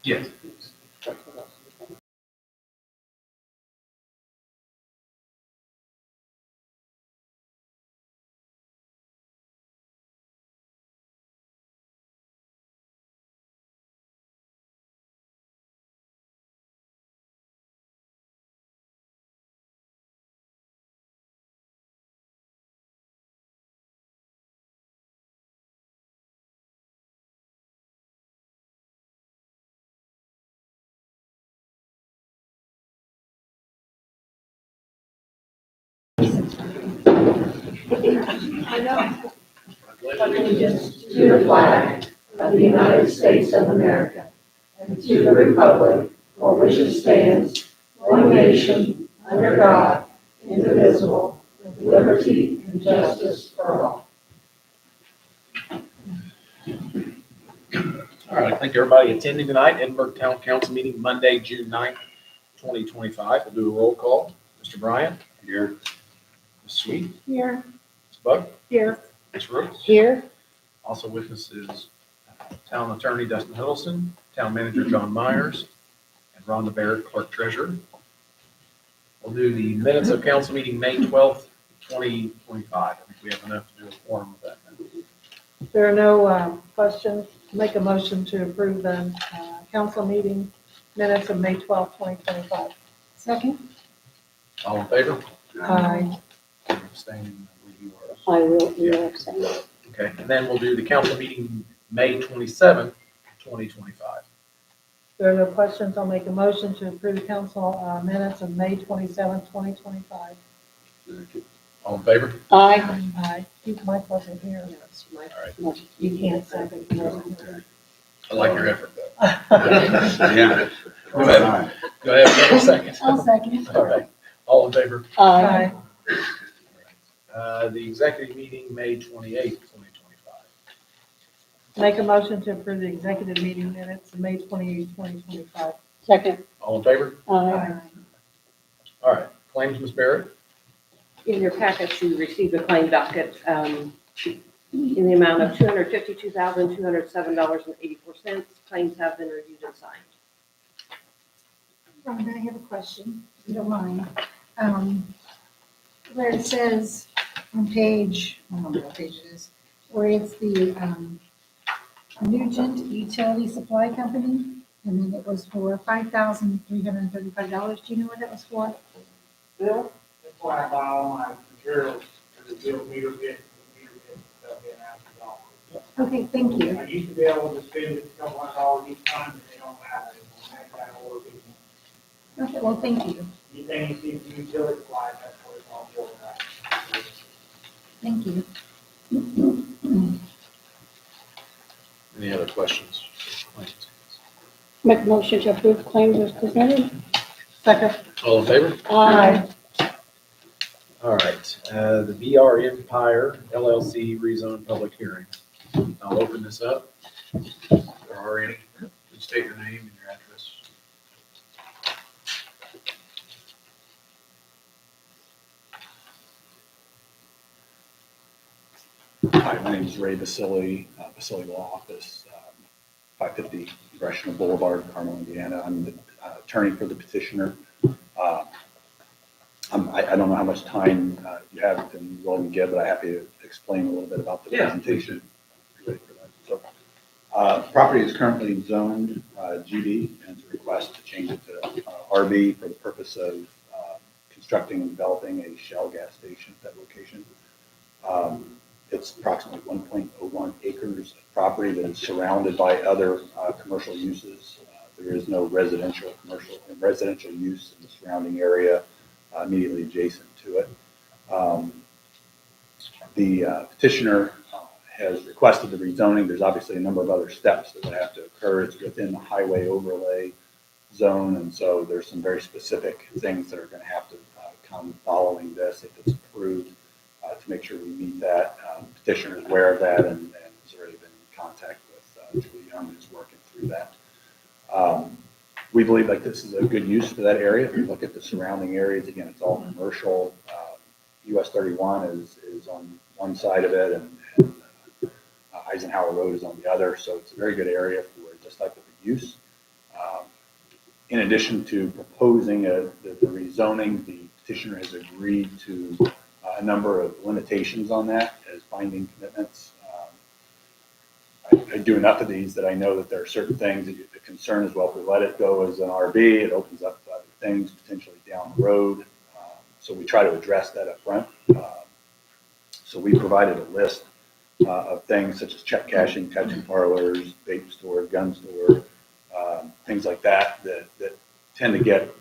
Yes. Allegiance to the flag of the United States of America and to the republic for which it stands, one nation, under God, indivisible, with liberty and justice for all. All right, thank everybody attending tonight. Edinburgh Town Council meeting Monday, June 9th, 2025. We'll do a roll call. Mr. Bryant? Here. Ms. Sweet? Here. Ms. Buck? Here. Ms. Rooks? Here. Also with us is Town Attorney Dustin Hiddleston, Town Manager John Myers, and Rhonda Barrett, Clerk Treasurer. We'll do the minutes of council meeting May 12th, 2025. I think we have enough to do a quorum with that. If there are no questions, make a motion to approve the council meeting minutes of May 12th, 2025. Second. All in favor? Aye. Abstaining, I believe you are. I will, you are saying. Okay, and then we'll do the council meeting May 27th, 2025. If there are no questions, I'll make a motion to approve the council minutes of May 27th, 2025. All in favor? Aye. Aye. Mike wasn't here. All right. You can't second. I like your effort, though. Yeah. Go ahead. Go ahead, take a second. I'll second. All right. All in favor? Aye. The executive meeting, May 28th, 2025. Make a motion to approve the executive meeting minutes of May 28th, 2025. Second. All in favor? Aye. All right. Claims, Ms. Barrett? In your packets, you received a claim docket in the amount of $252,207.84. Claims have been reviewed and signed. Rhonda, I have a question, if you don't mind. Where it says on page, I don't know what page it is, where it's the Nugent Utility Supply Company, and then it was for $5,335. Do you know what that was for? Bill, that's why I buy all my materials for the bill meter bit, stuff in $1,000. Okay, thank you. I used to be able to spend it a couple $100 each time, but they don't have it. Make that order. Okay, well, thank you. Anything you see from utility supplies, that's what it's all for. Thank you. Any other questions? Make a motion to approve claims as presented. Second. All in favor? Aye. All right. The VR Empire LLC rezone public hearing. I'll open this up. If there are any, please state your name and your address. Hi, my name is Ray Vasili, Vasili Law Office, 550 Congressional Boulevard, Carmel, Indiana. I'm the attorney for the petitioner. I don't know how much time you have been willing to give, but I'm happy to explain a little bit about the presentation. Ready for that? So, property is currently zoned GD, and it's a request to change it to RB for the purpose of constructing and developing a Shell gas station at that location. It's approximately 1.01 acres of property that is surrounded by other commercial uses. There is no residential use in the surrounding area immediately adjacent to it. The petitioner has requested the rezoning. There's obviously a number of other steps that would have to occur. It's within the highway overlay zone, and so there's some very specific things that are going to have to come following this if it's approved to make sure we meet that. Petitioner is aware of that and has already been in contact with Julie Young, who's working through that. We believe like this is a good use for that area. If you look at the surrounding areas, again, it's all commercial. US 31 is on one side of it, and Eisenhower Road is on the other. So it's a very good area for this type of use. In addition to proposing the rezoning, the petitioner has agreed to a number of limitations on that as binding commitments. I do enough of these that I know that there are certain things that the concern is, well, if we let it go as an RB, it opens up to other things potentially down the road. So we try to address that up front. So we provided a list of things such as check cashing, tattoo parlors, vape store, gun store, things like that tend to get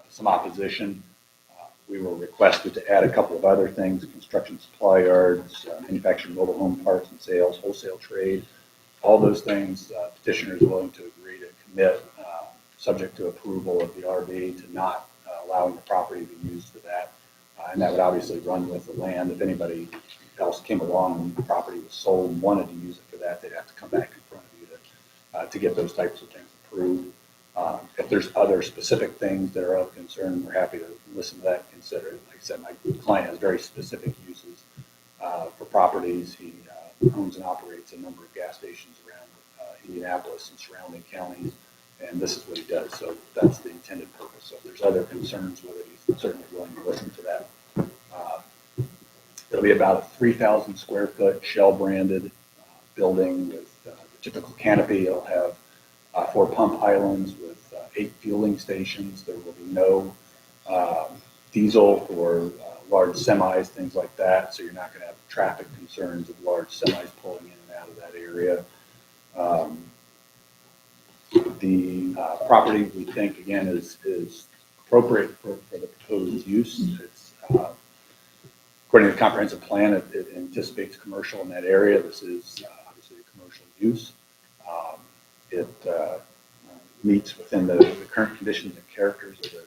some opposition. We were requested to add a couple of other things: construction supply yards, manufactured mobile home parts and sales, wholesale trade. All those things, petitioner is willing to agree to commit, subject to approval of the RB, to not allowing the property to be used for that. And that would obviously run with the land. If anybody else came along and the property was sold and wanted to use it for that, they'd have to come back in front of you to get those types of things approved. If there's other specific things that are of concern, we're happy to listen to that and consider it. Like I said, my client has very specific uses for properties. He owns and operates a number of gas stations around Indianapolis and surrounding counties, and this is what he does. So that's the intended purpose. So if there's other concerns with it, he's certainly willing to listen to that. It'll be about a 3,000 square foot shell branded building with the typical canopy. It'll have 4 pump islands with 8 fueling stations. There will be no diesel or large semis, things like that. So you're not going to have traffic concerns of large semis pulling in and out of that area. The property, we think, again, is appropriate for the proposed use. It's according to the comprehensive plan, it anticipates commercial in that area. This is obviously a commercial use. It meets within the current conditions and characters of the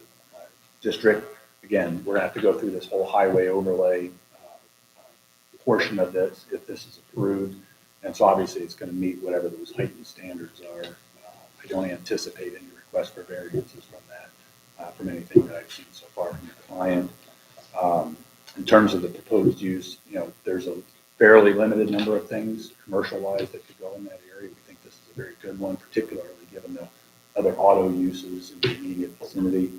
district. Again, we're going to have to go through this whole highway overlay portion of this if this is approved. And so obviously it's going to meet whatever those heightened standards are. I don't anticipate any request for variances from that, from anything that I've seen so far from your client. In terms of the proposed use, there's a fairly limited number of things commercial-wise that could go in that area. We think this is a very good one, particularly given the other auto uses in the immediate vicinity.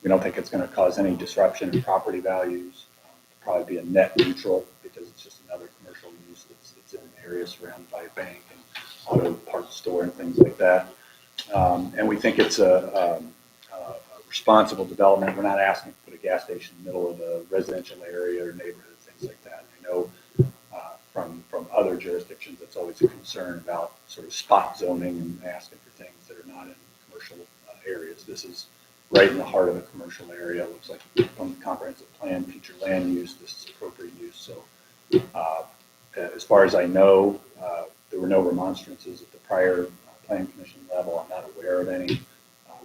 We don't think it's going to cause any disruption in property values. It'll probably be a net neutral because it's just another commercial use that's in an area surrounded by a bank and auto parts store and things like that. And we think it's a responsible development. We're not asking to put a gas station in the middle of a residential area or neighborhood, things like that. I know from other jurisdictions, that's always a concern about sort of spot zoning and asking for things that are not in commercial areas. This is right in the heart of a commercial area. It looks like from the comprehensive plan, future land use, this is appropriate use. So as far as I know, there were no remonstrances at the prior plan commission level. I'm not aware of any.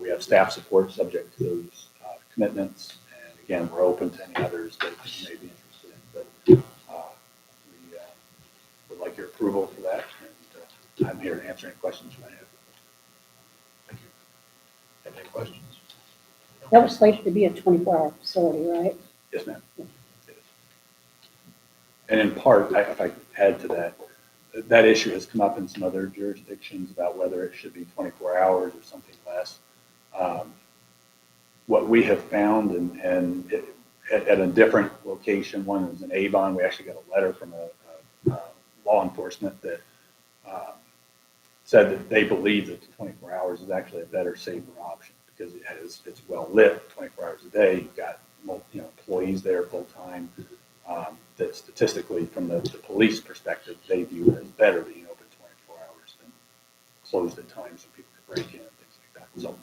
We have staff support subject to those commitments. And again, we're open to any others that you may be interested in. But we would like your approval for that. And I'm here to answer any questions you might have. Thank you. Have any questions? That was slated to be a 24-hour facility, right? Yes, ma'am. It is. And in part, if I add to that, that issue has come up in some other jurisdictions about whether it should be 24 hours or something less. What we have found, and at a different location, one was in Avon, we actually got a letter from a law enforcement that said that they believe that the 24 hours is actually a better, safer option because it's well lit 24 hours a day. You've got employees there full time. That statistically, from the police perspective, they view it as better being open 24 hours than closed at times so people can break in and things like that. So,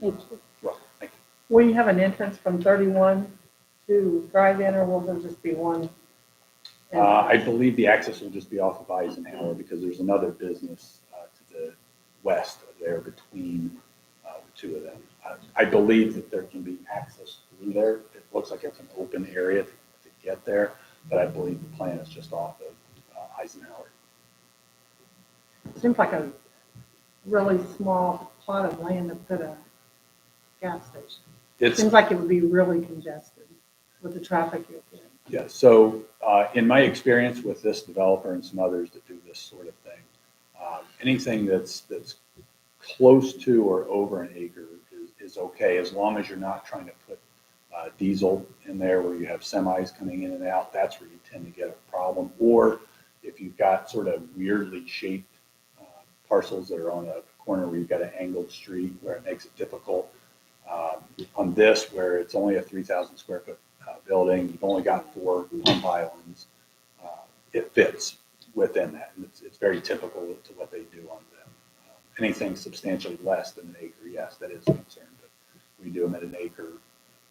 Thank you. well, thank you. Will you have an entrance from 31 to drive-in, or will there just be one? I believe the access will just be off of Eisenhower because there's another business to the west there between the two of them. I believe that there can be access through there. It looks like it's an open area to get there, but I believe the plan is just off of Eisenhower. Seems like a really small plot of land to put a gas station. It's Seems like it would be really congested with the traffic you'll get. Yeah, so in my experience with this developer and some others that do this sort of thing, Anything that's close to or over an acre is okay, as long as you're not trying to put diesel in there where you have semis coming in and out. That's where you tend to get a problem. Or if you've got sort of weirdly shaped parcels that are on a corner where you've got an angled street where it makes it difficult. On this, where it's only a 3,000 square foot building, you've only got 4 pump islands, it fits within that. And it's very typical to what they do on them. Anything substantially less than an acre, yes, that is a concern, but we do them at an acre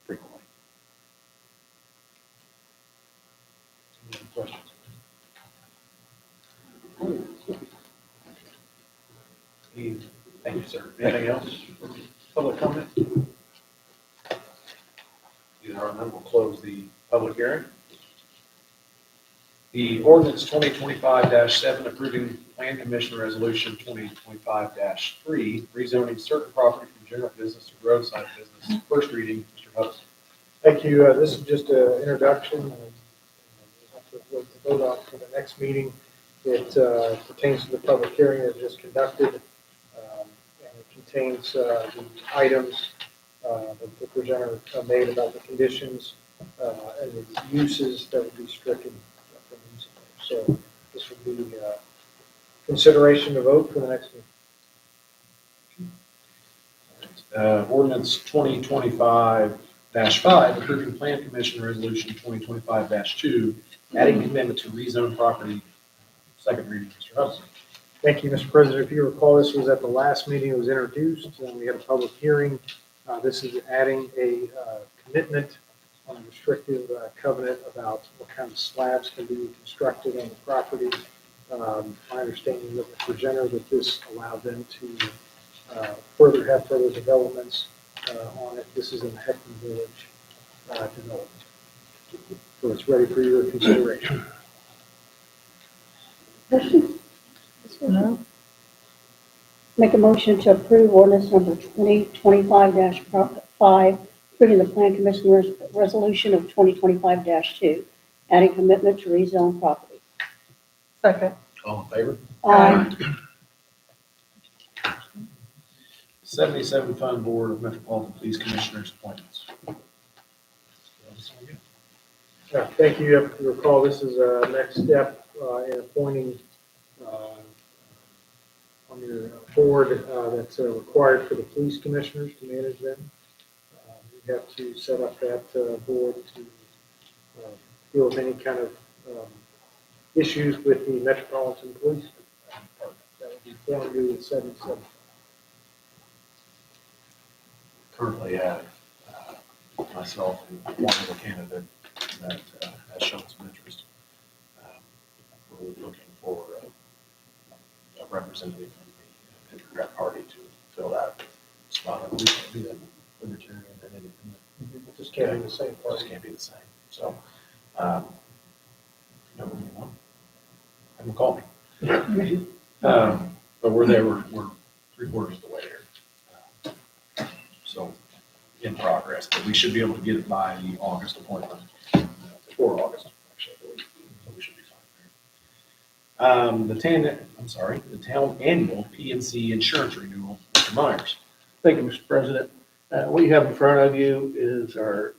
frequently. Any questions? Thank you, sir. Anything else? Public comment? Either or none, we'll close the public hearing. The ordinance 2025-7 approving Plan Commission Resolution 2025-3 rezoning certain property from general business to roadside business. First reading, Mr. Hudson. Thank you. This is just an introduction. We'll have to vote on for the next meeting. It pertains to the public hearing that was just conducted. And it contains the items that the presenter made about the conditions and the uses that would be stricken from these. So this would be consideration to vote for the next meeting. Ordinance 2025-5 approving Plan Commission Resolution 2025-2 adding commitment to rezone property. Second reading, Mr. Hudson. Thank you, Mr. President. If you recall, this was at the last meeting. It was introduced, and we had a public hearing. This is adding a commitment on a restrictive covenant about what kind of slabs can be constructed on the property. My understanding with the presenter that this allowed them to have further developments on it. This is in the Heckman Village development. So it's ready for your consideration. Questions? No? Make a motion to approve ordinance number 2025-5, approving the Plan Commission resolution of 2025-2, adding commitment to rezone property. Second. All in favor? Aye. 77 Fund Board of Metropolitan Police Commissioners appointments. Thank you. If you recall, this is a next step in appointing on your board that's required for the police commissioners to manage them. You have to set up that board to deal with any kind of issues with the Metropolitan Police Department. That would be formed due to 77. Currently have myself and one other candidate that has shown some interest. We're looking for a representative from the Democrat Party to fill that spot. I believe we can do that libertarian and independent. It just can't be the same Just party. can't be the same. So, know what you want? Have them call me. But we're there. We're 3/4 of the way there. So, in progress, but we should be able to get it by the August appointment, before August, actually, I believe. So we should be fine there. The town annual PNC insurance renewal, Mr. Myers. Thank you, Mr. President. What you have in front of you is our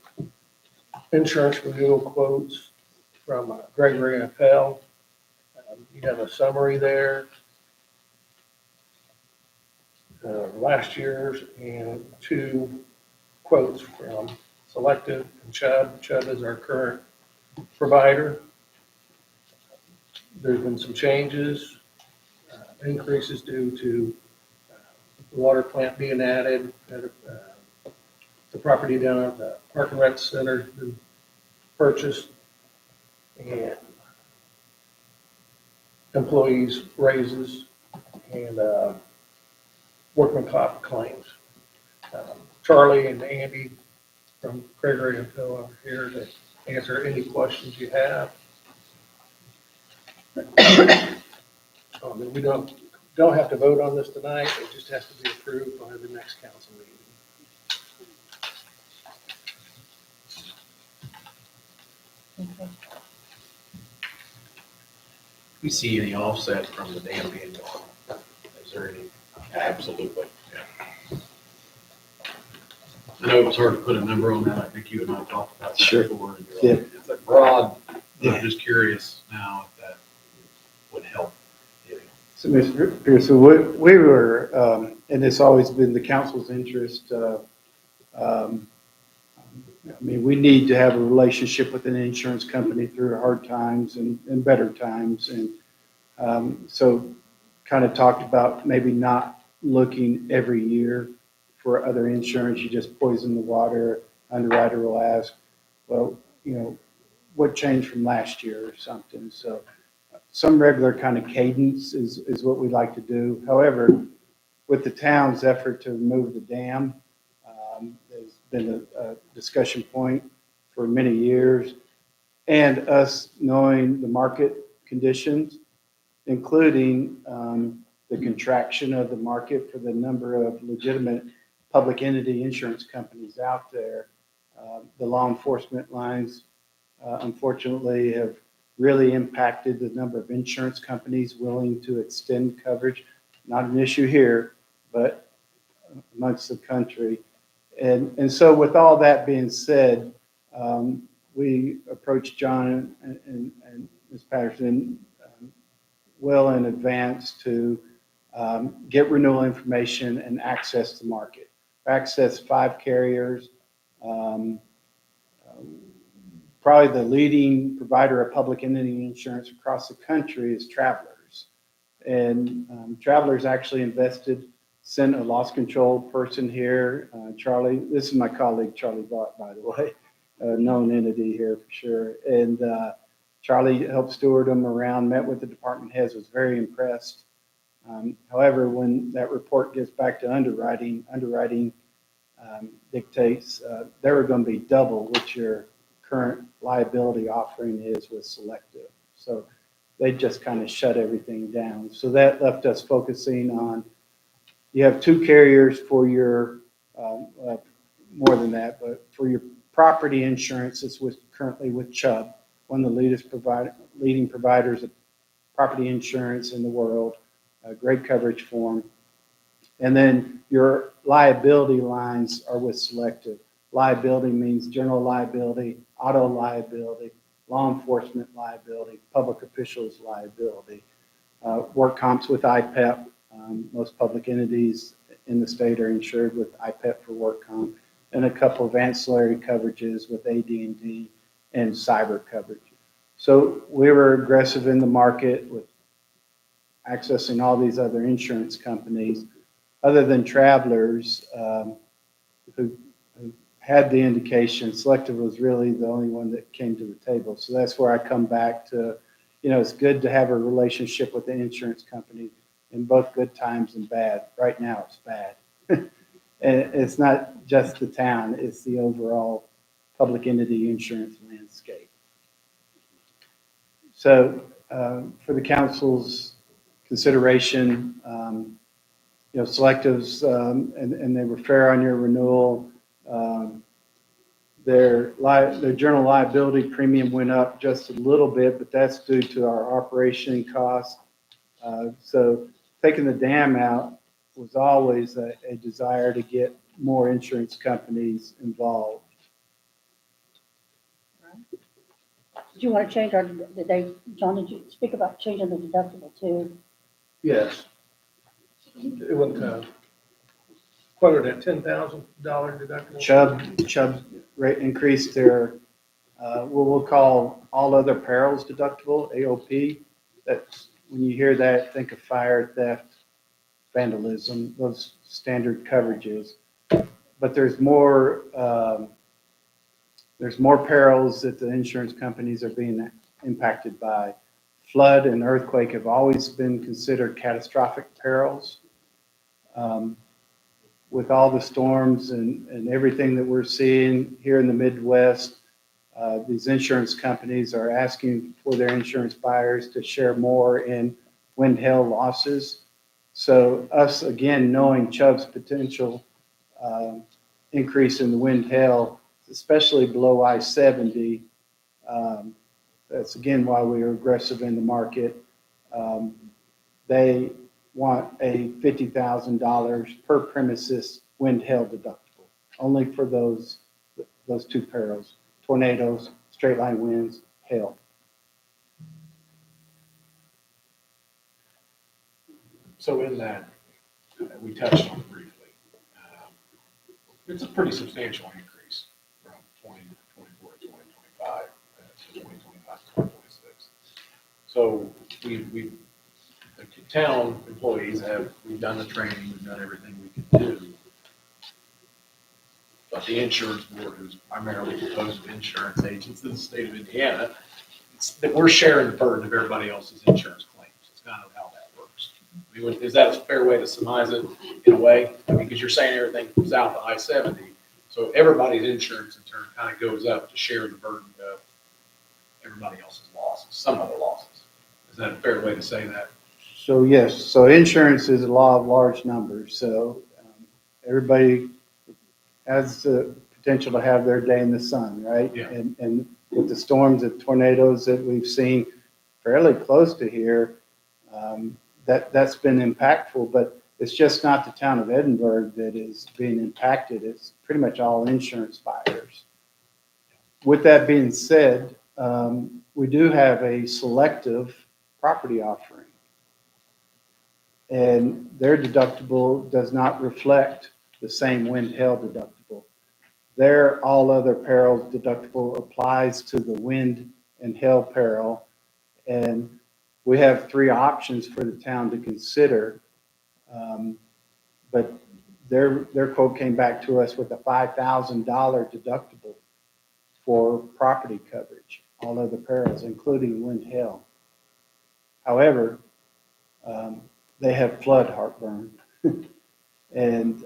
insurance renewal quotes from Gregory and Appel. You have a summary there. Last year's and 2 quotes from Selective and Chubb. Chubb is our current provider. There's been some changes, increases due to the water plant being added, the property down at the Park and Rec Center has been purchased, and employees raises and workman comp claims. Charlie and Andy from Gregory and Phil are here to answer any questions you have. And we don't have to vote on this tonight. It just has to be approved by the next council meeting. We see any offset from the dam being gone. Is there any? Absolutely, yeah. I know it was hard to put a number on that. I think you and I talked about that Sure. before. And you're like, it's a broad, I'm just curious now if that would help. So, Mr. Pearson, we were, and it's always been the council's interest, I mean, we need to have a relationship with an insurance company through hard times and better times. And so kind of talked about maybe not looking every year for other insurance. You just poison the water. Underwriter will ask, well, you know, what changed from last year or something. So some regular kind of cadence is what we like to do. However, with the town's effort to remove the dam, there's been a discussion point for many years, and us knowing the market conditions, including the contraction of the market for the number of legitimate public entity insurance companies out there. The law enforcement lines, unfortunately, have really impacted the number of insurance companies willing to extend coverage. Not an issue here, but amongst the country. And so with all that being said, we approached John and Ms. Patterson well in advance to get renewal information and access the market. Access 5 carriers. Probably the leading provider of public entity insurance across the country is Travelers. And Travelers actually sent a loss control person here, Charlie. This is my colleague, Charlie Vaught, by the way, a known entity here for sure. And Charlie helped steward them around, met with the department heads, was very impressed. However, when that report gets back to underwriting dictates they were going to be double what your current liability offering is with Selective. So they just kind of shut everything down. So that left us focusing on, you have 2 carriers for your, more than that, but for your property insurance, it's currently with Chubb, one of the leading providers of property insurance in the world, great coverage for them. And then your liability lines are with Selective. Liability means general liability, auto liability, law enforcement liability, public officials liability, work comps with IPEP. Most public entities in the state are insured with IPEP for work comp, and a couple of ancillary coverages with AD&D and cyber coverage. So we were aggressive in the market with accessing all these other insurance companies, other than Travelers, who had the indication. Selective was really the only one that came to the table. So that's where I come back to, you know, it's good to have a relationship with the insurance company in both good times and bad. Right now it's bad. And it's not just the town, it's the overall public entity insurance landscape. So for the council's consideration, you know, Selectives, and they were fair on your renewal. Their general liability premium went up just a little bit, but that's due to our operation costs. So taking the dam out was always a desire to get more insurance companies involved. Did you want to change, or John, did you speak about changing the deductible too? Yes. It went, what are that, $10,000 deductible? Chubb increased their, what we'll call all other perils deductible, AOP. That's, when you hear that, think of fire, theft, vandalism, those standard coverages. But there's more perils that the insurance companies are being impacted by. Flood and earthquake have always been considered catastrophic perils. With all the storms and everything that we're seeing here in the Midwest, these insurance companies are asking for their insurance buyers to share more in wind hail losses. So us, again, knowing Chubb's potential increase in the wind hail, especially below I-70, that's again why we are aggressive in the market. They want a $50,000 per premises wind hail deductible, only for those two perils, tornadoes, straight line winds, hail. So in that, we touched on it briefly. It's a pretty substantial increase from 2024 to 2025, to 2025 to 2026. So we, the town employees we've done the training, we've done everything we can do. But the insurance board, who's primarily composed of insurance agents in the state of Indiana, it's that we're sharing the burden of everybody else's insurance claims. It's kind of how that works. I mean, is that a fair way to surmise it in a way? I mean, because you're saying everything south of I-70, so everybody's insurance in turn kind of goes up to share the burden of everybody else's losses, some other losses. Is that a fair way to say that? So yes, so insurance is a law of large numbers. So everybody has the potential to have their day in the sun, right? Yeah. And with the storms and tornadoes that we've seen fairly close to here, that's been impactful, but it's just not the town of Edinburgh that is being impacted. It's pretty much all insurance buyers. With that being said, we do have a selective property offering, and their deductible does not reflect the same wind hail deductible. Their all other perils deductible applies to the wind and hail peril, and we have three options for the town to consider. But their quote came back to us with a $5,000 deductible for property coverage, all other perils, including wind hail. However, they have flood heartburn. And,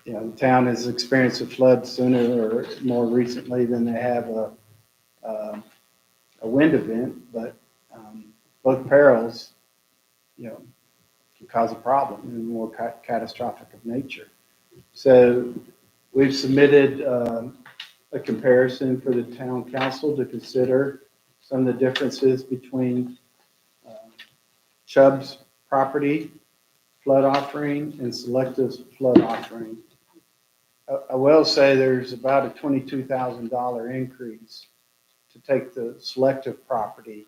the town has experienced a flood sooner or more recently than they have a wind event, but both perils, can cause a problem and more catastrophic of nature. So we've submitted a comparison for the town council to consider some of the differences between Chubb's property flood offering and Selective's flood offering. I will say there's about a $22,000 increase to take the Selective property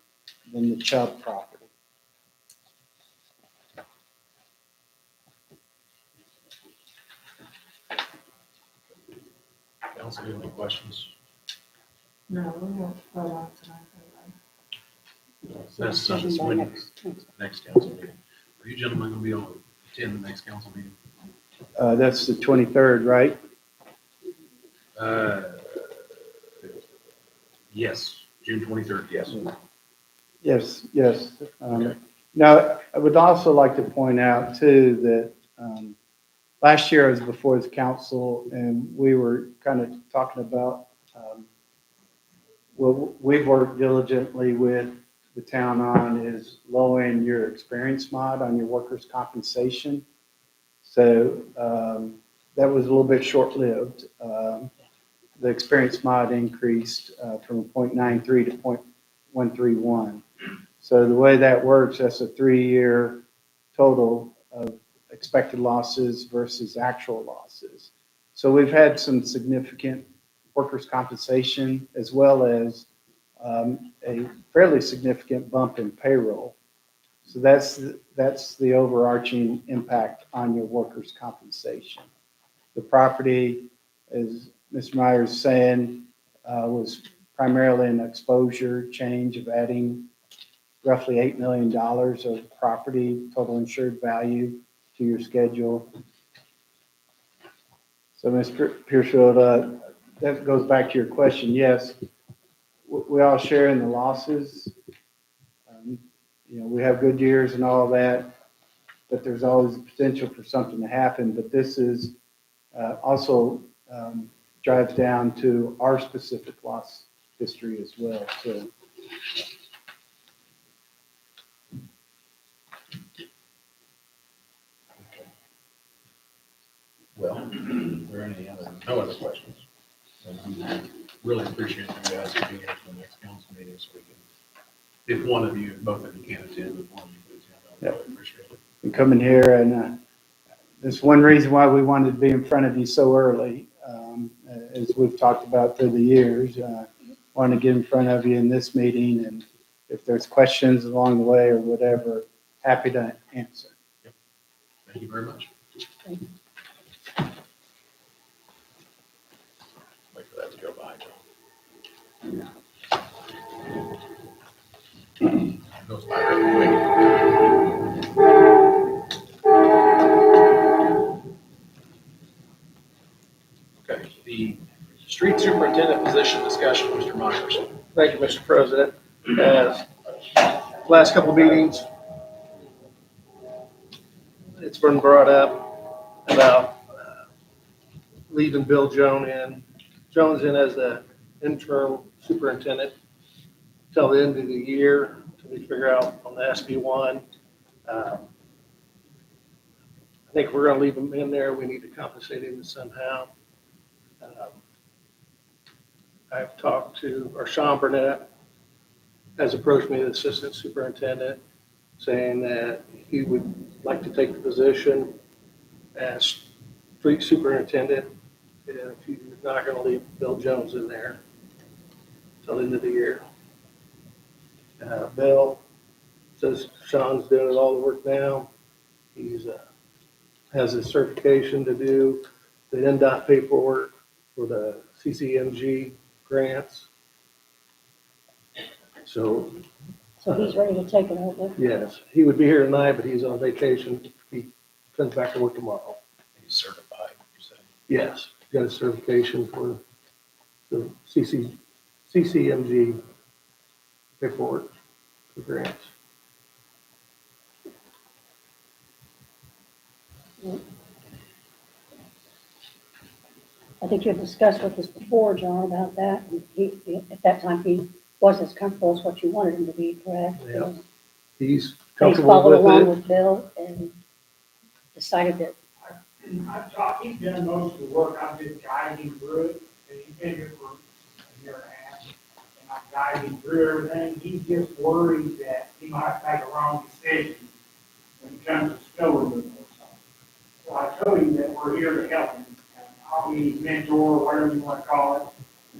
than the Chubb property. Council, do you have any questions? No, we won't vote on it tonight. That's not this Decision by Monday, next council meeting. Are you gentlemen going to be able to attend the next council meeting? That's the 23rd, right? Yes, June 23rd, yes. Yes. Okay. Now, I would also like to point out too that last year I was before this council and we were kind of talking about, what we've worked diligently with the town on is lowering your experience mod on your workers' compensation. So that was a little bit short-lived. The experience mod increased from 0.93 to 0.131. So the way that works, that's a 3-year total of expected losses versus actual losses. So we've had some significant workers' compensation as well as a fairly significant bump in payroll. So that's the overarching impact on your workers' compensation. The property, as Mr. Myers is saying, was primarily an exposure change of adding roughly $8 million of property total insured value to your schedule. So, Mr. Piercefield, that goes back to your question. Yes, we all share in the losses. We have good years and all that, but there's always potential for something to happen. But this is also drives down to our specific loss history as well. So. Well, are there no other questions? And we really appreciate you guys being here for the next council meeting so we can, if one of you, both of you can attend, if one of you please have coming here, and that's one reason why we wanted to be in front of you so early. As we've talked about through the years, wanted to get in front of you in this meeting, and if there's questions along the way or whatever, happy to answer. Thank you very much. Wait for that to go by, John. It goes by really quick. Okay, the street superintendent position discussion, Mr. Myers. Thank you, Mr. President. As last couple of meetings, it's been brought up about leaving Bill Jones in as the interim superintendent till the end of the year, till we figure out on the SB1. I think if we're gonna leave him in there, we need to compensate him somehow. I've talked to, or Sean Burnett has approached me, the assistant superintendent, saying that he would like to take the position as street superintendent if he's not gonna leave Bill Jones in there till the end of the year. Bill says Sean's doing all the work now. He's has his certification to do the NDOT paperwork for the CCMG grants. So he's ready to take it over. yes, he would be here tonight, but he's on vacation. He comes back to work tomorrow. He's certified, you said. Yes, got a certification for the CCMG paperwork for grants. I think you had discussed with us before, John, about that. And at that time, he wasn't as comfortable as what you wanted him to be, correct? Yeah. He's He's comfortable followed with along it. with Bill and decided that, I've talked, he's done most of the work, I'm just guiding through it, and he's been here for a year and a half, and I'm guiding through everything, he's just worried that he might make a wrong decision when it comes to snow removal or something. So I told him that we're here to help him, and I'll be his mentor, whatever you wanna call it,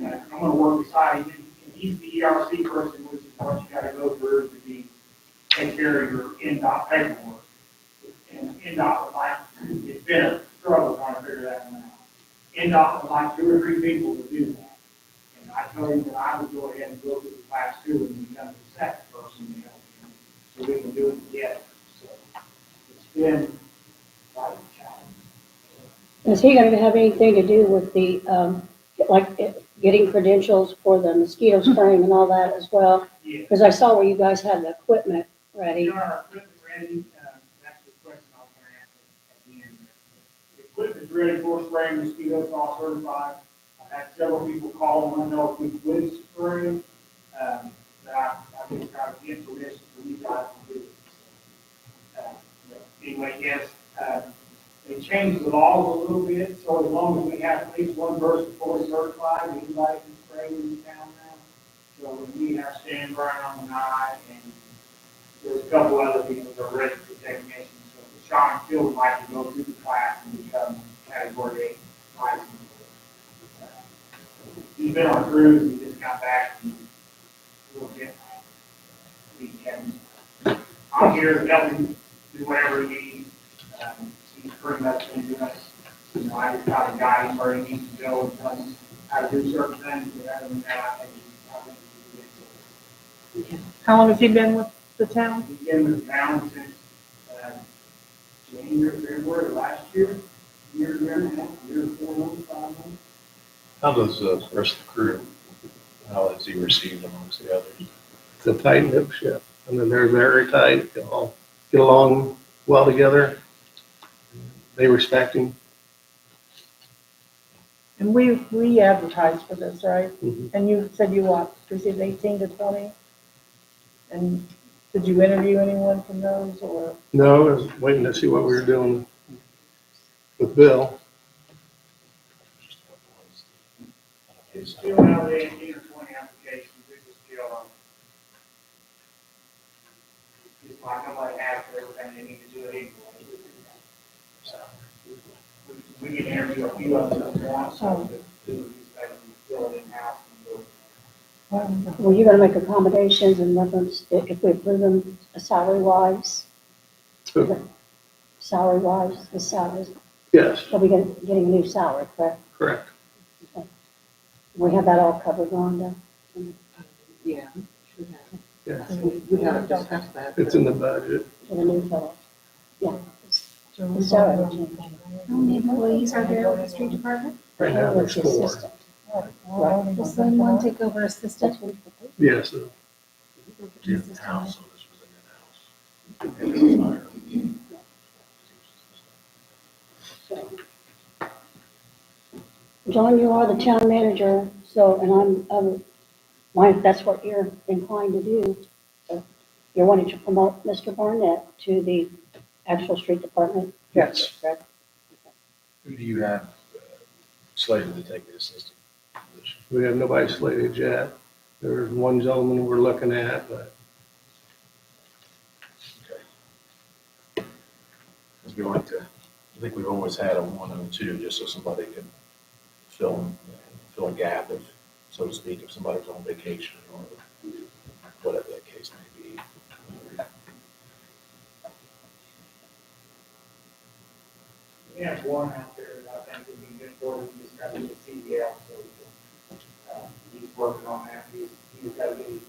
and I'm gonna work beside him, and he's the ERC person, which is what you gotta go through to take care of your NDOT paperwork. And NDOT would like, it's been a struggle trying to figure that one out. NDOT would like 2 or 3 people to do that. And I told him that I would go ahead and go through the class 2 and become the second person to help him, so we can do it together. So it's been quite a challenge. is he going to have anything to do with the, getting credentials for the mosquito spraying and all that as well? Yeah. Because I saw where you guys had the equipment ready. We are equipment ready, that's the question I was gonna ask at the end. The equipment's ready for spraying mosquitoes, all certified. I've had several people call and want to know if we would spray, but I just got to get permission for you guys to do it. But anyway, yes, they changed the laws a little bit, so as long as we have at least one person fully certified, anybody can spray in town now. So we have Stan Brown and I, and there's a couple other people that are registered technicians. So Sean still would like to go through the class and become category 8 licensed. He's been on a cruise, he just got back and a little bit. I'm here to help him do whatever he needs. He's pretty much been doing it. You know, I just try to guide him where he needs to go and tell him how to do certain things, but other than that, I think he's How long has he been with the town? He's been with the town since, January, February last year, year and a half, year and 4 months, 5 months. How does the rest of the crew, how is he received amongst the others? It's a tight knit ship. I mean, they're very tight. They all get along well together. They respect him. And we advertised for this, right? Mhm. And you said you received 18 to 20? And did you interview anyone from those, or? No, I was waiting to see what we were doing with Bill. It's still out of the 18 or 20 applications, it was still, it's like nobody has everything they need to do it anyway. we can interview a few of them at once, so the two of these guys can fill it in-house and do it. Well, you're gonna make accommodations in reference, if we approve them salary-wise? Salary-wise, the salaries, Yes, they'll be getting a new salary, correct? correct. We have that all covered, Rhonda? Yeah. should have. Yeah, We haven't discussed that. it's in the budget. For the new fellow? Yeah. So The we salary don't- change. How many employees are there with the street department? Right now, there's It's 4. assistant. Will someone take over assistant? That's what we proposed. Yes, In-house, so this was in-house. And it was higher. John, you are the town manager, so, and that's what you're inclined to do. So you're wanting to promote Mr. Barnett to the actual street department? Yes. Correct? Who do you have slated to take the assistant position? We have nobody slated yet. There's one gentleman we're looking at, but Because we like to, I think we've always had a 1 and a 2, just so somebody could fill a gap, if, so to speak, if somebody was on vacation or whatever that case may be. We have one out there that I think would be good for him, he's got to be a CDL, so he's working on that, he's got to be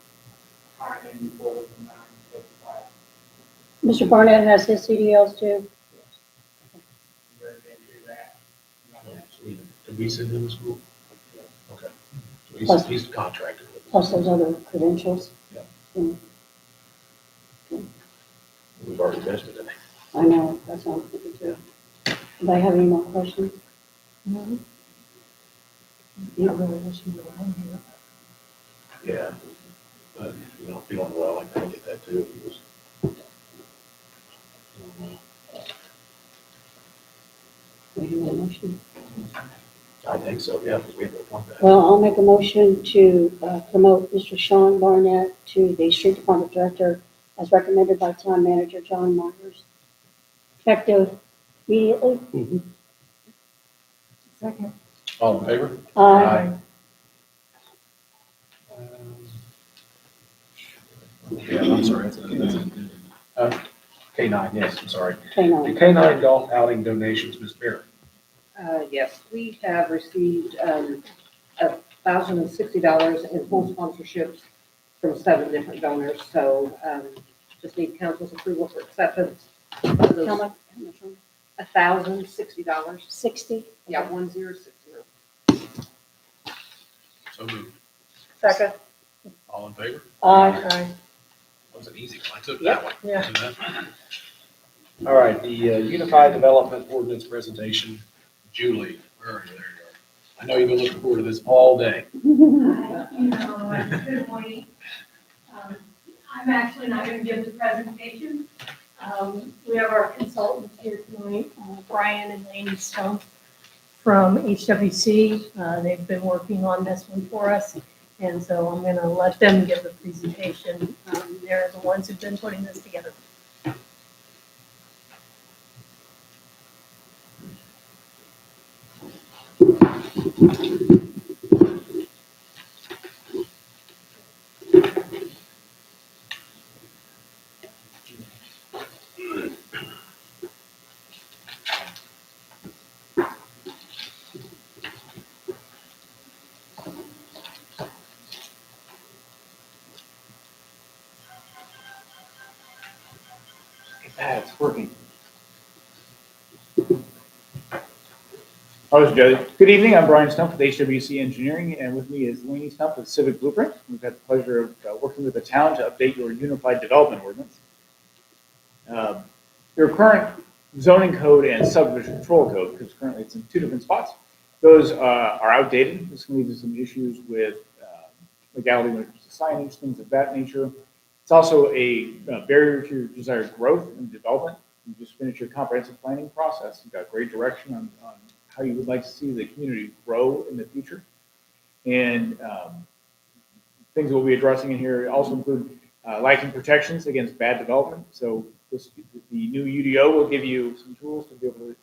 hired in before the 9:55. Mr. Barnett has his CDLs too? Very good to do that. Did we send him to school? Okay. So Plus- he's contracted with us. Plus those other credentials? Yeah. Mm, We've already vested in it. I know, that's what I'm thinking too. Anybody have any more questions? No. Not really wish you were on here. Yeah. But, feeling well, I kind of get that too. He was. We have a motion. I think so, yeah, because we have to appoint that. Well, I'll make a motion to promote Mr. Sean Barnett to the street department director as recommended by town manager John Myers. Effective immediately. Second. All in favor? Aye. Yeah, I'm sorry. K-9, yes, I'm sorry. Okay, The now, K-9 golf outing donations, Ms. Barrett. Yes, we have received $1,060 in full sponsorships from 7 different donors, so just need council's approval for acceptance. how much? How much? $1,060. 60? Yeah, 1060. So moved. Second. All in favor? Aye. Aye. That was an easy one. I took that one. Yeah. All right, the Unified Development Ordinance presentation. Julie, where are you? There you are. I know you've been looking forward to this all day. Good morning. I'm actually not going to give the presentation. We have our consultants here tonight, Brian and Laney Stump from HWC. They've been working on this one for us, and so I'm going to let them give the presentation. They're the ones who've been putting this together. It's working. Hello, Jody. Good evening. I'm Brian Stump with HWC Engineering, and with me is Laney Stump with Civic Blueprint. We've had the pleasure of working with the town to update your Unified Development Ordinance. Your current zoning code and subdivision control code, because currently it's in 2 different spots, those are outdated. This can lead to some issues with legality when it comes to signage, things of that nature. It's also a barrier to your desired growth and development. You just finished your comprehensive planning process. You've got great direction on how you would like to see the community grow in the future. And things we'll be addressing in here also include liking protections against bad development. So the new UDO will give you some tools to be able to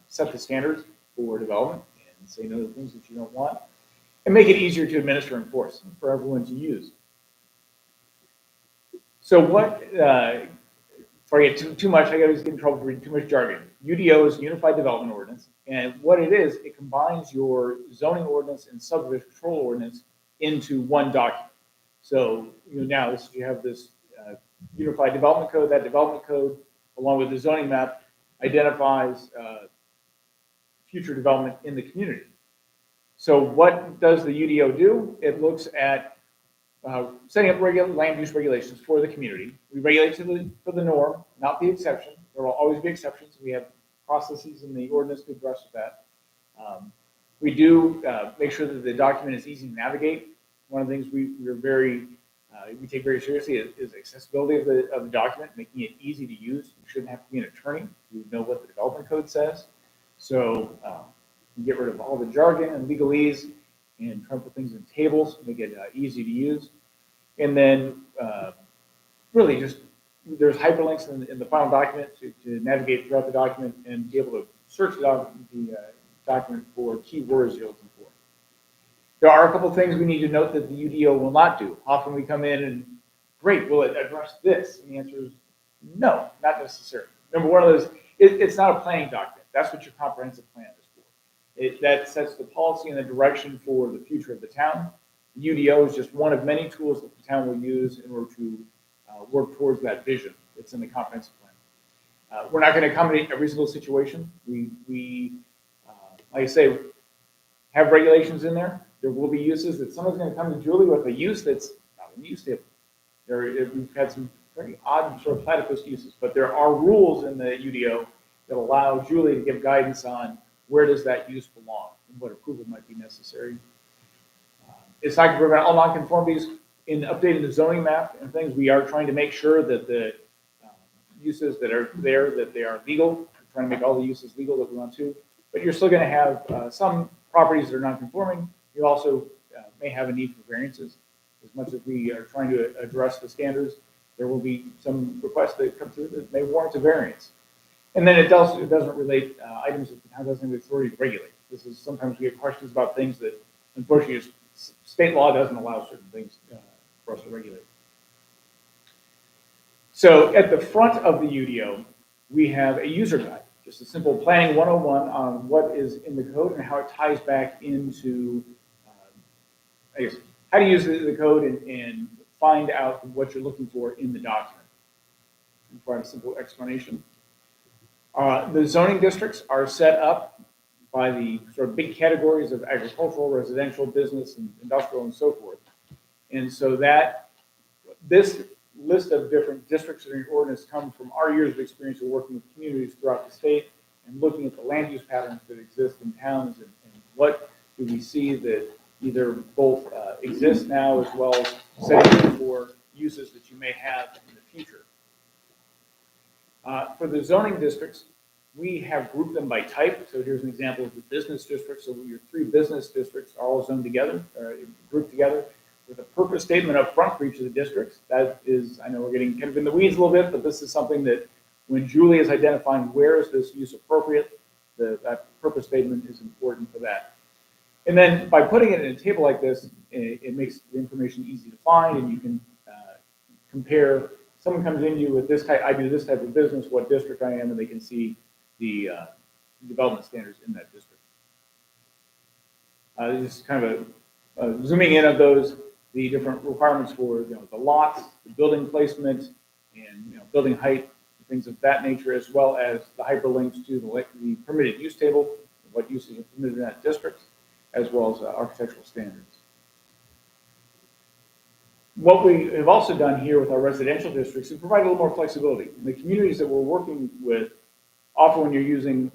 set the standards for development and say no to things that you don't want, and make it easier to administer and enforce for everyone to use. So what, before I get too much, I always get in trouble for reading too much jargon. UDO is Unified Development Ordinance, and what it is, it combines your zoning ordinance and subdivision control ordinance into one document. So now you have this Unified Development Code. That development code, along with the zoning map, identifies future development in the community. So what does the UDO do? It looks at setting up land use regulations for the community. We regulate for the norm, not the exception. There will always be exceptions. We have processes in the ordinance to address that. We do make sure that the document is easy to navigate. One of the things we take very seriously is accessibility of the document, making it easy to use. You shouldn't have to be an attorney. You know what the development code says. So you get rid of all the jargon and legalese and try to put things in tables, make it easy to use. And then really just there's hyperlinks in the final document to navigate throughout the document and be able to search the document for keywords you're looking for. There are a couple of things we need to note that the UDO will not do. Often we come in and, great, will it address this? And the answer is no, not necessarily. Number one of those, it's not a planning document. That's what your comprehensive plan is for. That sets the policy and the direction for the future of the town. The UDO is just one of many tools that the town will use in order to work towards that vision that's in the comprehensive plan. We're not going to accommodate every single situation. We like I say, have regulations in there. There will be uses that someone's going to come to Julie with a use that's not in the use table. We've had some very odd sort of platypus uses, but there are rules in the UDO that allow Julie to give guidance on where does that use belong and what approval might be necessary. It's not going to prevent all nonconformities. In updating the zoning map and things, we are trying to make sure that the uses that are there, that they are legal. We're trying to make all the uses legal that we want to, but you're still going to have some properties that are non-conforming. You also may have a need for variances. As much as we are trying to address the standards, there will be some requests that come through that may warrant a variance. And then it doesn't relate items that the town doesn't have the authority to regulate. This is sometimes we get questions about things that unfortunately state law doesn't allow certain things for us to regulate. So at the front of the UDO, we have a user guide, just a simple planning 101 on what is in the code and how it ties back into, I guess, how to use the code and find out what you're looking for in the document. And provide a simple explanation. The zoning districts are set up by the sort of big categories of agricultural, residential, business, and industrial, and so forth. And so this list of different districts in your ordinance come from our years of experience of working with communities throughout the state and looking at the land use patterns that exist in towns and what do we see that either both exist now as well as setting for uses that you may have in the future. For the zoning districts, we have grouped them by type. So here's an example of the business district. So your 3 business districts are all zoned together, grouped together with a purpose statement up front for each of the districts. That is, I know we're getting kind of in the weeds a little bit, but this is something that when Julie is identifying where is this use appropriate, that purpose statement is important for that. And then by putting it in a table like this, it makes the information easy to find, and you can compare. Someone comes in you with this type, I do this type of business, what district I am, and they can see the development standards in that district. This is kind of a zooming in of those, the different requirements for the lots, the building placement, and building height, things of that nature, as well as the hyperlinks to the permitted use table, what uses are permitted in that district, as well as architectural standards. What we have also done here with our residential districts is provide a little more flexibility. In the communities that we're working with, often when you're using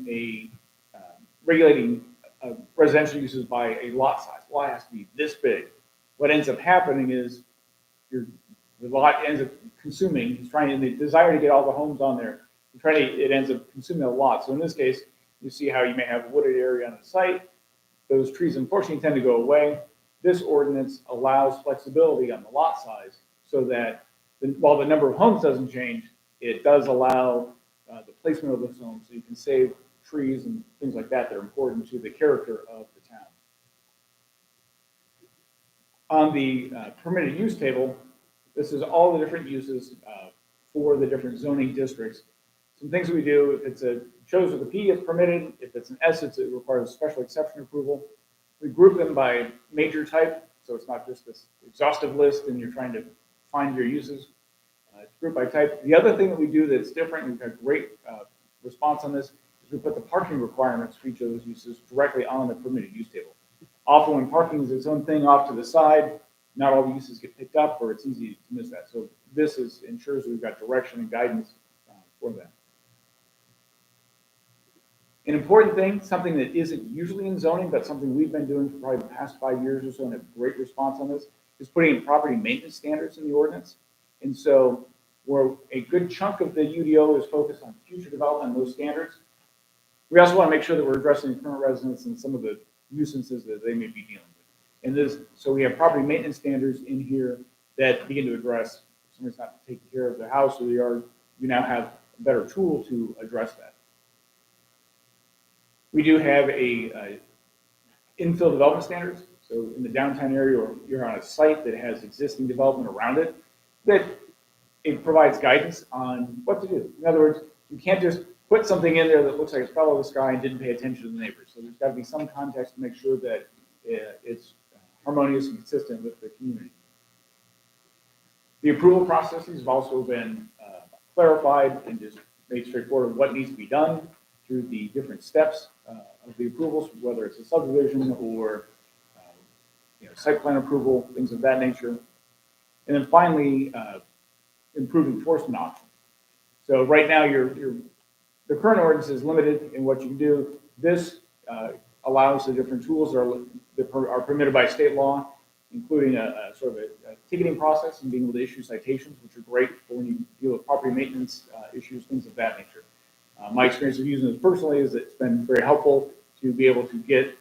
regulating residential uses by a lot size, the lot has to be this big. What ends up happening is the lot ends up consuming, the desire to get all the homes on there, it ends up consuming a lot. So in this case, you see how you may have a wooded area on the site. Those trees unfortunately tend to go away. This ordinance allows flexibility on the lot size so that while the number of homes doesn't change, it does allow the placement of those homes so you can save trees and things like that that are important to the character of the town. On the permitted use table, this is all the different uses for the different zoning districts. Some things we do, if it's a, shows with a P, it's permitted. If it's an S, it requires special exception approval. We group them by major type, so it's not just this exhaustive list and you're trying to find your uses. It's grouped by type. The other thing that we do that's different, and we've had great response on this, is we put the parking requirements for each of those uses directly on the permitted use table. Often when parking is its own thing off to the side, not all the uses get picked up, or it's easy to miss that. So this ensures that we've got direction and guidance for that. An important thing, something that isn't usually in zoning, but something we've been doing for probably the past 5 years or so, and a great response on this, is putting in property maintenance standards in the ordinance. And so where a good chunk of the UDO is focused on future development and those standards, we also want to make sure that we're addressing current residents and some of the nuisances that they may be dealing with. And this, so we have property maintenance standards in here that begin to address if somebody's not taking care of their house or the yard. You now have a better tool to address that. We do have a infill development standards. So in the downtown area, or you're on a site that has existing development around it, that it provides guidance on what to do. In other words, you can't just put something in there that looks like it fell out of the sky and didn't pay attention to the neighbors. So there's got to be some context to make sure that it's harmonious and consistent with the community. The approval processes have also been clarified and just made straightforward what needs to be done through the different steps of the approvals, whether it's a subdivision or site plan approval, things of that nature. And then finally, improved enforcement options. So right now, the current ordinance is limited in what you can do. This allows the different tools that are permitted by state law, including a sort of a ticketing process and being able to issue citations, which are great for when you deal with property maintenance issues, things of that nature. My experience of using this personally is that it's been very helpful to be able to get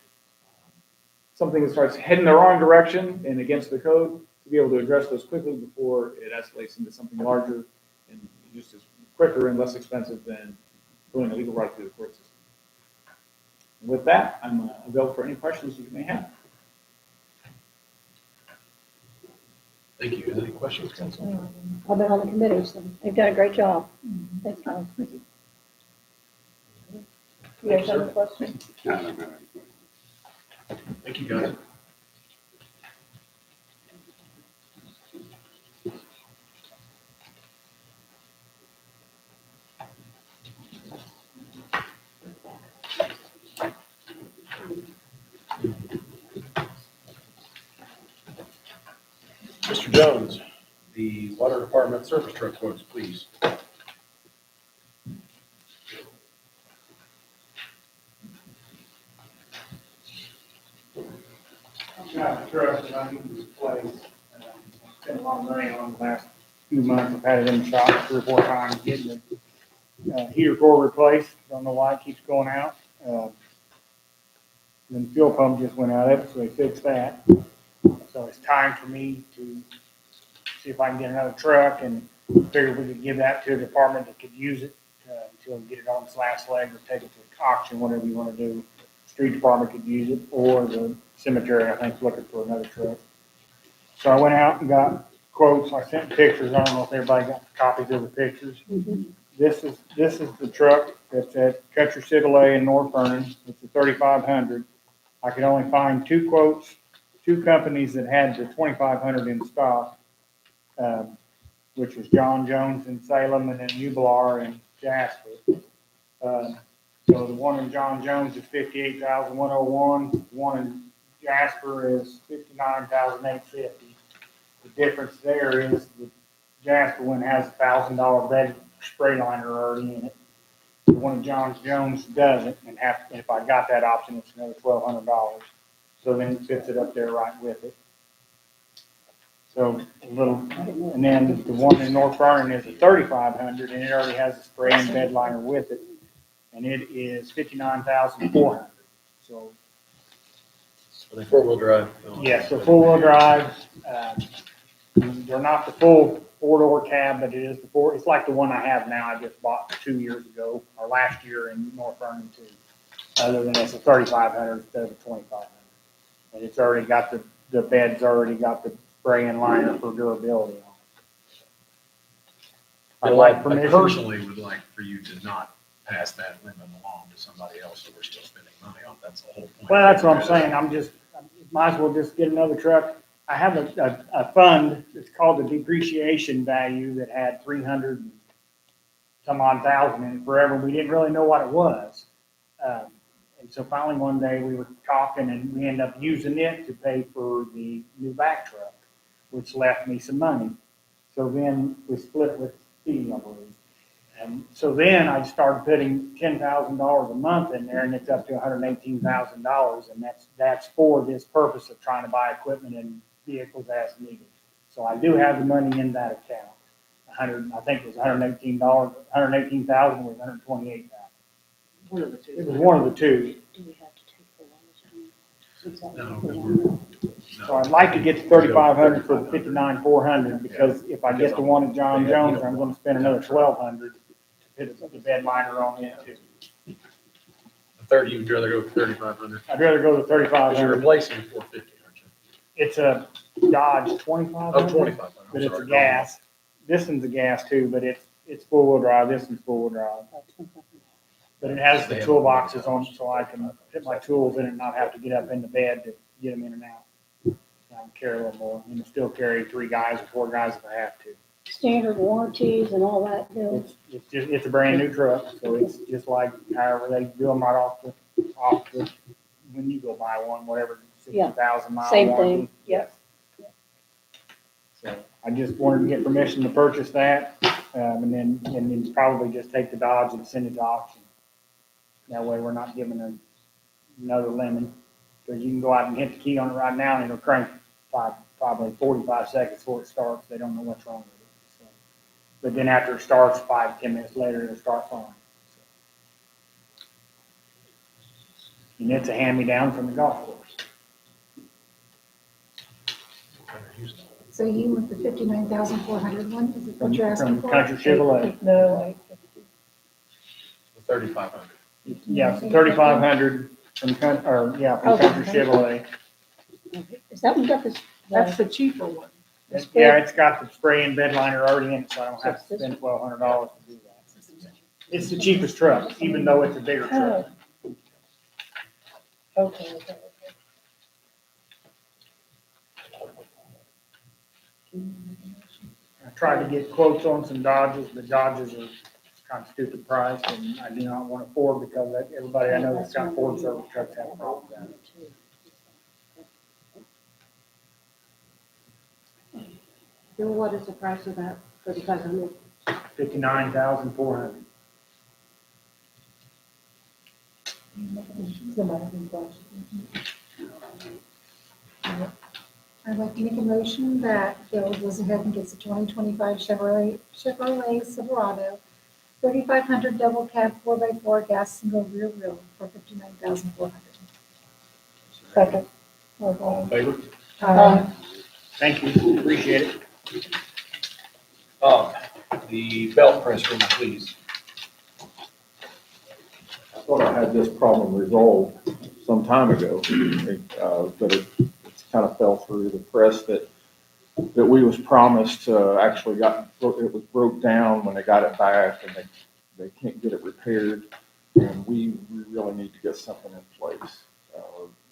something that starts heading the wrong direction and against the code, to be able to address those quickly before it escalates into something larger and just is quicker and less expensive than going a legal route through the court system. And with that, I'm available for any questions you may have. Thank you. Any questions, Council? I've been on the committee, so they've done a great job. Thanks, guys. You guys have a question? Thank you, guys. Mr. Jones, the water department service truck quotes, please. I've got a truck that I need to replace. Spent a lot of money on the last few months. I've had it in the shop 3 or 4 times getting the heater core replaced. Don't know why it keeps going out. Then the fuel pump just went out of it, so they fixed that. So it's time for me to see if I can get another truck and figure we could give that to a department that could use it until we get it on its last leg or take it to auction, whatever you want to do. Street department could use it, or the cemetery, I think, is looking for another truck. So I went out and got quotes. I sent pictures. I don't know if everybody got copies of the pictures. Mm-hmm. This is the truck that's at Country Chevrolet in North Vernon. It's a 3500. I could only find 2 quotes, 2 companies that had the 2500 in stock, which was John Jones in Salem and then Ublar in Jasper. So the one in John Jones is $58,101. The one in Jasper is $59,850. The difference there is the Jasper one has a $1,000 bed spray liner already in it. The one in John Jones doesn't, and if I got that option, it's another $1,200. So then it fits it up there right with it. So a little, and then the one in North Vernon is a 3500, and it already has a spray and bed liner with it, and it is $59,400. So For the 4-wheel drive. yes, the 4-wheel drives. They're not the full four-door cab, but it is it's like the one I have now. I just bought 2 years ago, or last year in North Vernon too. Other than it's a 3,500 instead of a 2,500. And it's already got the bed's already got the spray and liner for durability on it. I'd like I permission. personally would like for you to not pass that limit along to somebody else that we're still spending money on. That's the whole point. Well, that's what I'm saying. Might as well just get another truck. I have a fund, it's called the depreciation value that had 300 and some odd thousand in it forever. We didn't really know what it was. And so finally one day we were talking and we ended up using it to pay for the new back truck, which left me some money. So then we split with Steve, I believe. And so then I started putting $10,000 a month in there, and it's up to $118,000, and that's for this purpose of trying to buy equipment and vehicles as needed. So I do have the money in that account. I think it was $118,000 was $128,000. One of the two. It was one of the two. Do we have to take the loans? No, 'cause we're- So I'd like to get to 3,500 for the 59,400, because if I get the one at John Jones, I'm gonna spend another 1,200 to put the bed liner on it too. You'd rather go with 3,500. I'd rather go to Because you're 3,500. replacing 450, aren't you? It's a Dodge 2,500. Oh, 2,500. I'm But it's a sorry. gas. This one's a gas too, but it's four-wheel drive. This one's four-wheel drive. But it has the toolboxes on it, so I can put my tools in it and not have to get up in the bed to get them in and out. I can carry a little more, and still carry 3 guys or 4 guys if I have to. Standard warranties and all that, Bill? It's a brand new truck, so it's just like however they do them right off the, when you go buy one, whatever, 60,000 mile Same warranty. thing, yep. So I just wanted to get permission to purchase that, and then probably just take the Dodge and send it to auction. That way we're not giving another lemon, because you can go out and hit the key on it right now and it'll crank probably 45 seconds before it starts. They don't know what's wrong with it. So, but then after it starts, 5-10 minutes later, it'll start fine. So. And it's a hand-me-down from the golf course. So you want the 59,400 one, is it what you're asking From for? Country Chevrolet. No, The 3,500. Yeah, it's 3,500 from Country Chevrolet. Is that one got this? that's the cheaper one. Yeah, it's got the spray and bed liner already in it, so I don't have to spend $1,200 to do that. It's the cheapest truck, even though it's a bigger truck. Okay. I tried to get quotes on some Dodges, but Dodges are kind of stupid price, and I do not want a Ford because everybody I know that's got Ford service trucks have problems with that. Bill, what is the price of that 3,500? $59,400. I'd like to make a motion that Bill goes ahead and gets a 2025 Chevrolet Silverado, 3,500 double cab 4x4 gas single rear wheel for $59,400. Second. All in favor? Thank you, appreciate it. The belt press room, please. I thought I had this problem resolved some time ago, but it's kind of fell through. The press that we was promised actually it was broke down when they got it back, and they can't get it repaired, and we really need to get something in place.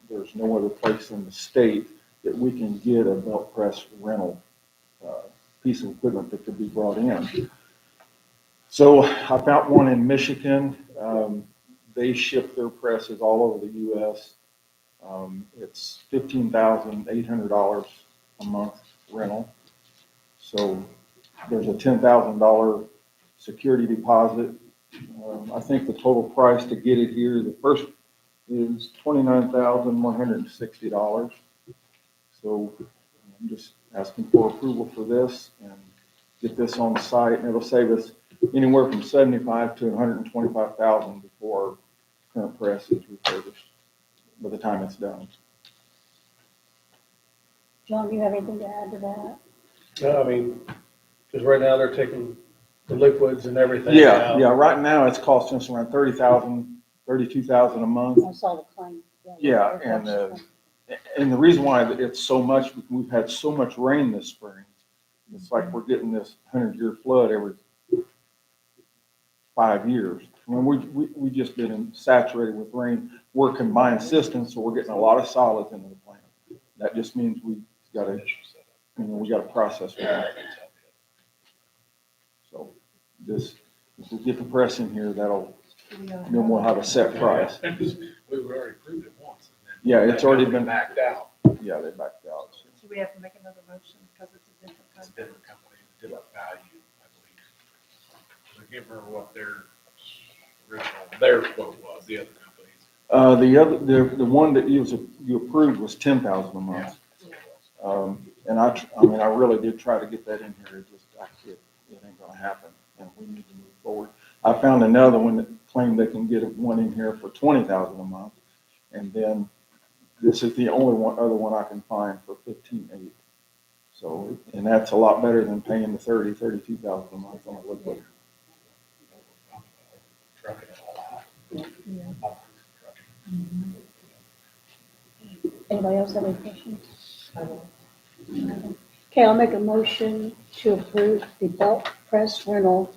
There's no other place in the state that we can get a belt press rental piece of equipment that could be brought in. So I found one in Michigan. They ship their presses all over the U.S. It's $15,800 a month rental. So there's a $10,000 security deposit. I think the total price to get it here, the first is $29,160. So I'm just asking for approval for this and get this on the site, and it'll save us anywhere from $75,000 to $125,000 before current press is refurbished by the time it's done. John, do you have anything to add to that? No, I mean, Because right now they're taking the liquids and everything Yeah, out. yeah, right now it's costing us around 30,000, 32,000 a month. I saw the claim. Yeah, and the reason why it's so much, we've had so much rain this spring. It's like we're getting this 100-year flood every 5 years. I mean, we just been saturated with rain. We're a combined system, so we're getting a lot of solids into the plant. That just means we gotta process that. So this, if we get the press in here, then we'll have a set price. We've already approved it once. Yeah, it's already been, Backed out. yeah, they backed out. So. Do we have to make another motion because it's a different It's a company? different company, a different value, I believe. I can't remember what their quote was, the other companies. The one that you approved was 10,000 a month. And I mean, I really did try to get that in here, it ain't gonna happen, and we need to move forward. I found another one that claimed they can get one in here for 20,000 a month, and then this is the only other one I can find for 15,800. So, and that's a lot better than paying the 32,000 a month on a liquid. Anybody else have any questions? Okay, I'll make a motion to approve the belt press rental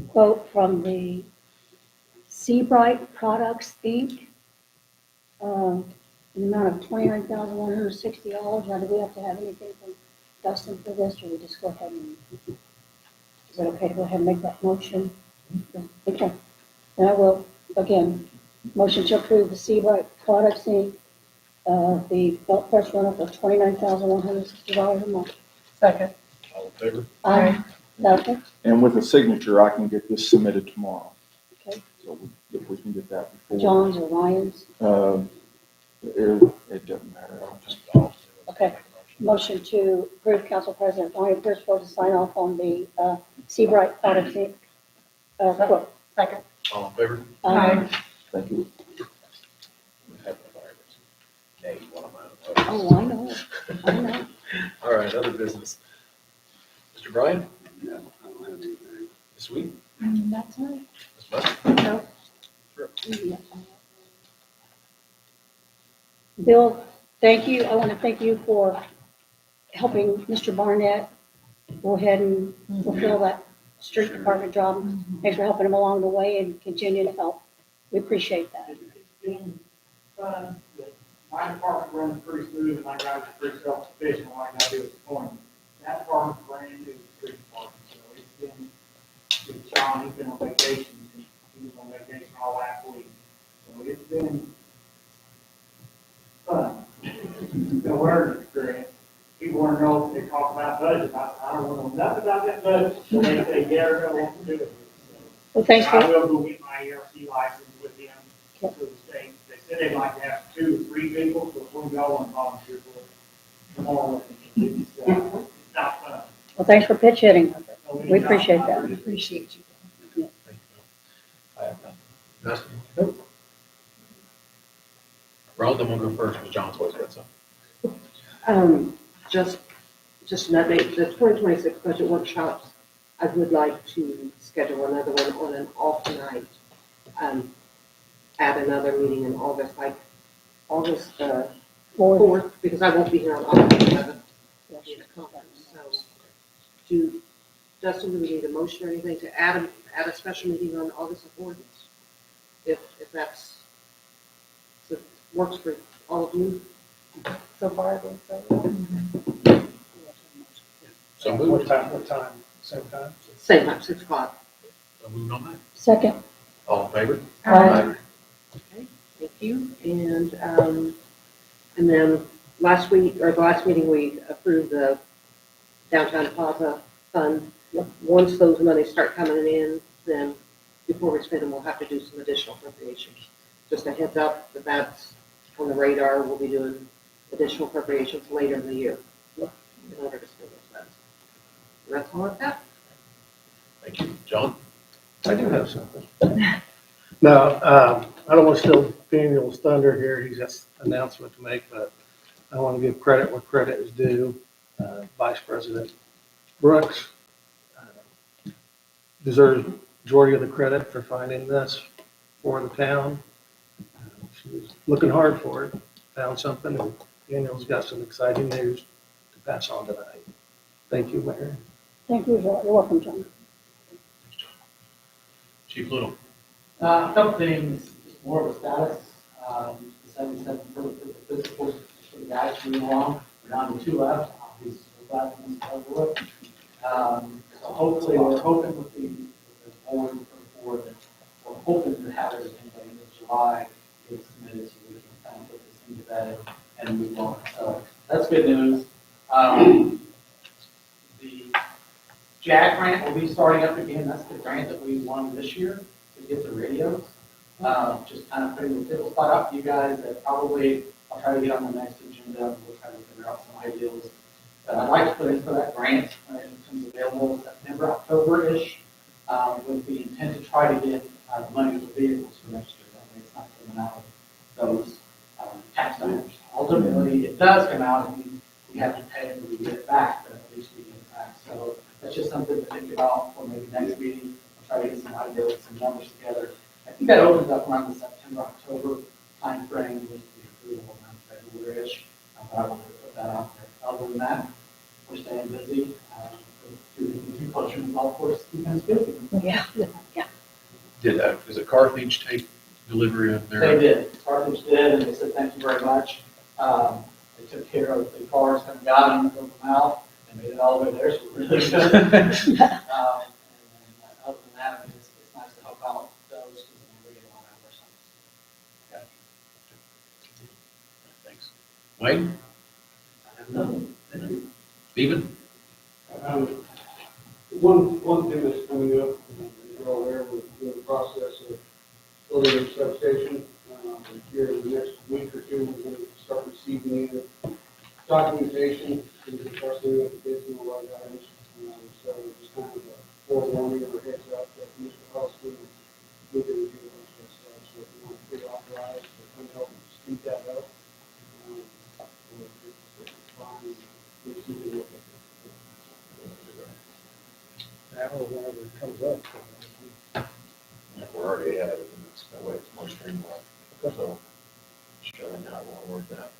quote from the Seabright Products, Inc. In the amount of $29,160. Now, do we have to have anything from Dustin for this, or we just go ahead and, is it okay to go ahead and make that motion? Okay, then I will, again, motion to approve the Seabright Products, Inc. The belt press rental for $29,160 a month. Second. All in favor? Aye. Okay. And with a signature, I can get this submitted tomorrow. Okay. So if we can get that before. John's or Ryan's. It doesn't matter. I'll just. Okay. Motion to approve Council President Ryan Crispo to sign off on the Seabright Products, Inc. Quote. Second. All in favor? Thank you. Nay, one of mine. Oh, I know. I know. All right, other business. Mr. Bryan? No, I don't have anything. Ms. Weed? That's right. Ms. Buck? Yeah. Bill, thank you. I want to thank you for helping Mr. Barnett go ahead and fulfill that street department job. Thanks for helping him along the way and continue to help. We appreciate that. It's been fun, but my department runs pretty smooth, and my guys are pretty self-sufficient, like I do at the point. That department's brand new street department, so it's been, with John, he's been on vacation, and he was on vacation all last week. So it's been fun. The learning experience. People want to know if they talk about budget. I don't want to know nothing about that budget. So they say, yeah, I don't want to do it. Well, thanks I for, will go get my ERC license with them to the state. They said they'd like to have 2 or 3 people, so if one y'all want to volunteer for it, come on with me. It's not fun. well, thanks for pitch hitting. We appreciate that. We appreciate you. I have nothing. Nothing? Nope. Ron, then we'll go first, because John's always got something. Just an update, the 2026 budget workshops, I would like to schedule another one on an off night. Add another meeting in August, like August 4th, because I won't be here on August 11th. I'll be at a conference. So, Dustin, do we need a motion or anything to add a special meeting on August 4th? If that's, if it works for all of you? So Barbara, So What moved. time, same time? Same time, 6 o'clock. So moved on that. Second. All in favor? Aye. Okay, thank you. And then the last meeting, we approved the downtown plaza fund. Once those monies start coming in, then before we spend them, we'll have to do some additional appropriations. Just a heads up that that's on the radar. We'll be doing additional appropriations later in the year in order to spend those funds. That's all I've got. Thank you. John? I do have something. No, I don't want to steal Daniel's thunder here. He's got an announcement to make, but I want to give credit where credit is due. Vice President Brooks deserves majority of the credit for finding this for the town. She was looking hard for it, found something, and Daniel's got some exciting news to pass on tonight. Thank you, Mayor. Thank you, Joe. You're welcome, John. Chief Little. A couple things, just more of a status, the 77 for the physical, for the guys moving along, we're down to 2 left, obviously, so glad that one's over with. So hopefully, we're hoping with the board for board, that we're hoping to have everything by the end of July, get submitted so we can kind of put this thing to bed and move on. So that's good news. The JAG grant will be starting up again. That's the grant that we won this year to get the radios. Just kind of putting the tip spot out for you guys that probably I'll try to get on the next agenda. We'll try to figure out some ideas. But I'd like to put in for that grant when it becomes available September, October-ish, with the intent to try to get money for vehicles for next year. That way it's not coming out of those tax dollars. Ultimately, it does come out and we have to pay it and we get it back, but at least we get it back. So that's just something to think about for maybe next meeting. I'll try to get some ideas, some numbers together. I think that opens up around the September, October timeframe with the approval around February-ish. But I wanted to put that out there. Other than that, we're staying busy. Too close to the golf course, keeping us busy. Yeah, yeah. Does it Carthage take delivery of their? They did. Carthage did, and they said, thank you very much. They took care of the cars, and got them, built them out, and made it all the way there, so we're really good. And other than that, I mean, it's nice to help out those, because we get a lot out of ourselves. Thanks. Wayne? Stephen? One thing that's coming up, as you're all aware, we're in the process of building a substation. Here in the next week or two, we're going to start receiving in documentation and discussing with the bids and all that items. So just kind of a forewarning or heads up that Mr. Hussman will be reviewing those steps. So if you want to pre-authorize to come help speed that up, it's fine. We're keeping it. Now or whenever it comes up. We're already ahead of it, that way it's more streamlined. So, showing how I want to work that.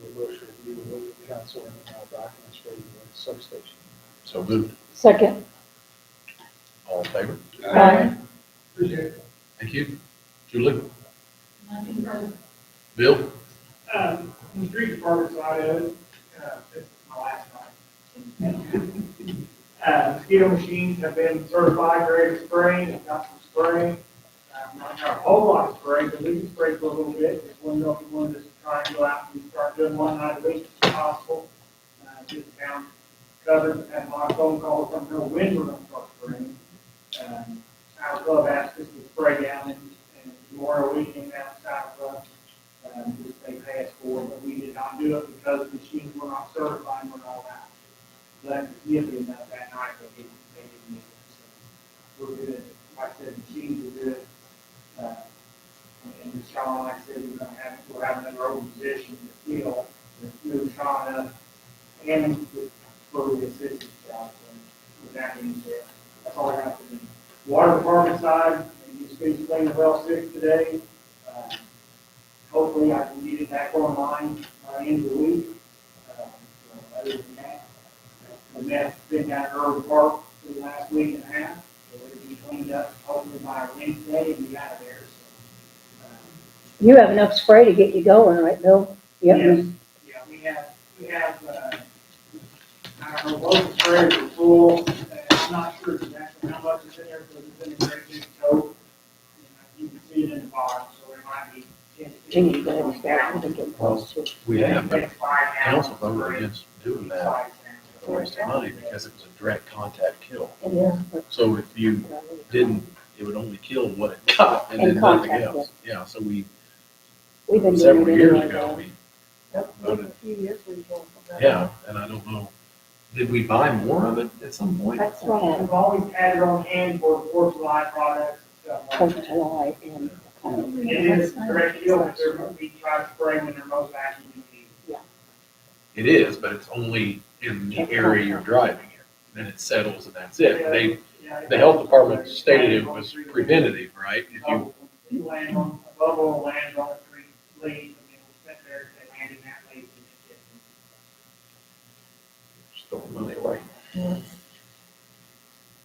The motion to move the council and documents ready for the substation. So moved. Second. All in favor? Aye. Appreciate it. Thank you. Julie? Bill? In the street department side of it, this is my last night. Mosquito machines have been certified, ready to spray, I've got some spray. Not got a whole lot of spray, but we can spray for a little bit. Just wanted to know if you wanted to try and go out and start doing one night a week if possible. Get the town covered, had a lot of phone calls, I don't know when we're gonna start spraying. Our club asked us to spray down in Memorial Weekend down South Club. Which they pay us for, but we did not do it because the machines were not certified, and we're all out. But give them that night, they didn't need it. So we're good. Like I said, machines are good. And Sean, like I said, we're having another open position to fill, to move Sean up and for the assistance job. So with that being said, that's all I got for the water department side. You just finished cleaning well 6 today. Hopefully I can get it back online by the end of the week. Other than that, the mess has been down at Earl Park for the last week and a half. So it'll be cleaned up hopefully by Wednesday and be out of there. So, You have enough spray to get you going, right, Bill? Yep. yeah, we have, I don't know, both the sprayers are full. I'm not sure exactly how much is in there because it's in a great big tote. You can see it in the bottom, so it might be 10 to 15 gallons. We have, but council voted against doing that. A waste of money because it was a direct contact kill. It is, but So if you didn't, it would only kill what it got and then And nothing contact else. Yeah, so we've been doing several it years anyway, ago, though. we Yep, a voted, few years we've gone from that. yeah, and I don't know, did we buy more of it at some point? That's right. We've always had it on hand for the 4th of July products and stuff like Fourth of that. July and. It is direct kill, but we try to spray when they're most active in the It is, but it's only in the area you're driving in. then it settles and that's it. The health department stated it was preventative, right? If you, Land on, above all lands on the street, leaves, and it'll sit there, if they land in that leaf, and it just throw the money away.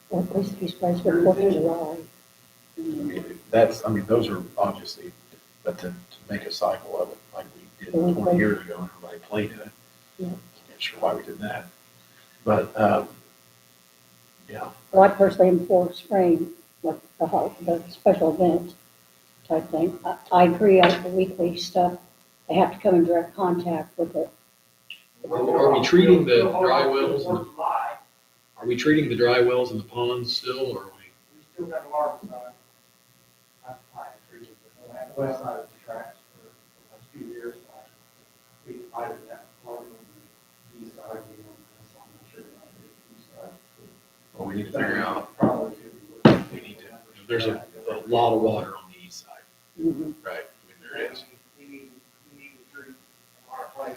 Or at least if you sprays with Fourth of July. I mean, those are obviously, but to make a cycle of it like we did 20 years ago and everybody played it. Yeah. Not sure why we did that. But, yeah, Well, I personally am for spraying, like the special event type thing. I agree on the weekly stuff. They have to come in direct contact with it. are we treating the gets. dry wells, Fourth of July, are we treating the dry wells and the ponds still, or are we? we still got the large side. That's pine trees, but on the west side of the tracks for a few years. We divided that part of the east side, you know, so I'm not sure about the east side. Well, we need to figure out, Probably should be. we need to, there's a lot of water on the east side, Mhm. right? I mean, there is. We need to treat our places.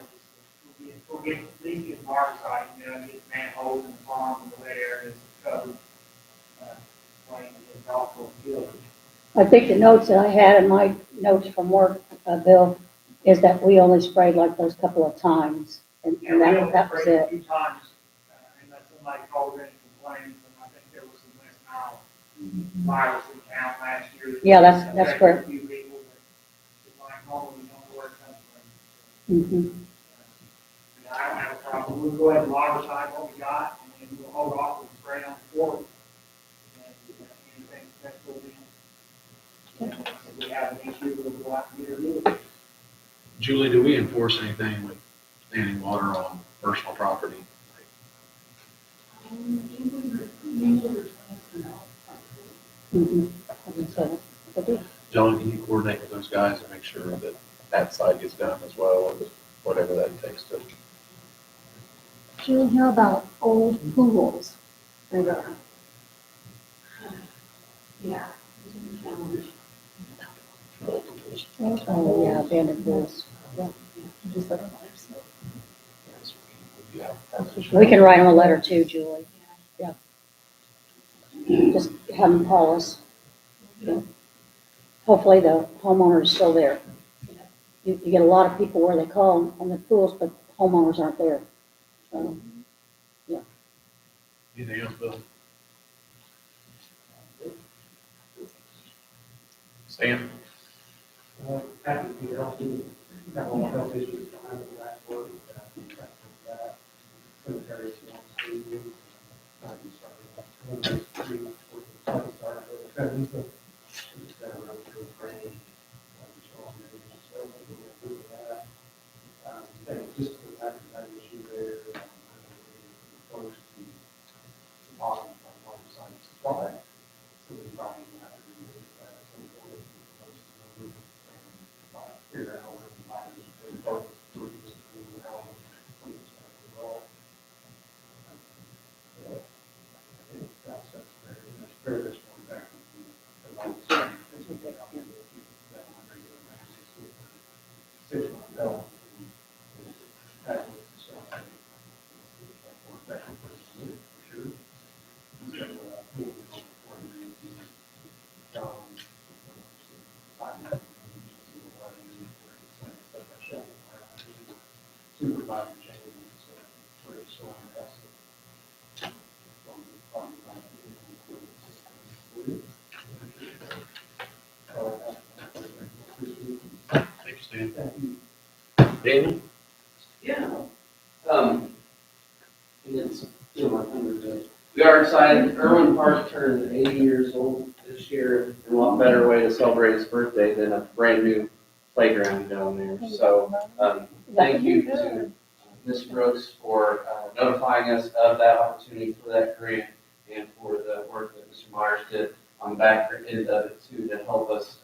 We'll get leaky in our side, you know, get manholes and ponds and the wet areas covered. Plain and also good. I think the notes that I had in my notes from work, Bill, is that we only sprayed like those couple of times, and And we only that was sprayed a it. few times, unless somebody called in and complained, and I think there was some West Nile virus in town last year. Yeah, that's affected correct. A few people, but like normally, we don't know where it comes from. Mhm. I don't have a problem, we'll go ahead and water side what we got, and then we'll hold off and spray on the floor. And anything that will be, if we have an issue, we'll go out and get it moved. Julie, do we enforce anything with standing water on personal property? Mhm. I think so. I do. John, can you coordinate with those guys and make sure that that side gets done as well, or whatever that takes to? Julie, how about old pools? Yeah. Oh, yeah, abandoned pools. Yeah. We can write them a letter too, Julie. Yeah. Just have them call us. Yeah. Hopefully the homeowner is still there. You get a lot of people where they call on the pools, but homeowners aren't there. So, Anything else, Bill? Stan? Happy to be healthy, have all health issues, I'm in that work, cemetery, just the fact that issue there, folks to bottom from one side supply. So we probably have to remove that. Figure out where the line is, and both groups, and how we well. I think that's fair, this one back. Supervisor changes, where it's so Thank you, Stan. Daniel? Yeah. And it's, you know, my thunder, but we are excited. Irwin Park turned 80 years old this year, and what better way to celebrate his birthday than a brand new playground down there. So, thank you to Ms. Brooks for notifying us of that opportunity for that grant and for the work that Mr. Myers did on the back end of it too to help us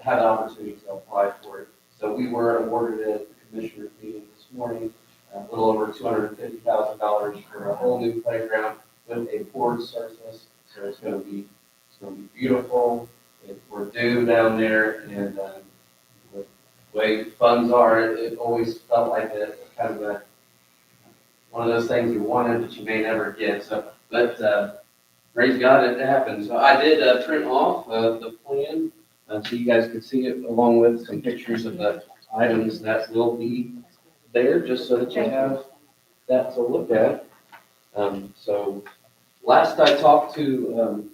have the opportunity to apply for it. So we were awarded it at the commissioner's meeting this morning, a little over $250,000 for a whole new playground with a poured surface. So it's going to be beautiful. We're due down there, and with the way funds are, it always felt like a kind of a one of those things you wanted, but you may never get, so, but, praise God, it happened. So I did, print off, the plan, so you guys could see it along with some pictures of the items that will be there, just so that you have that to look at. So last I talked to,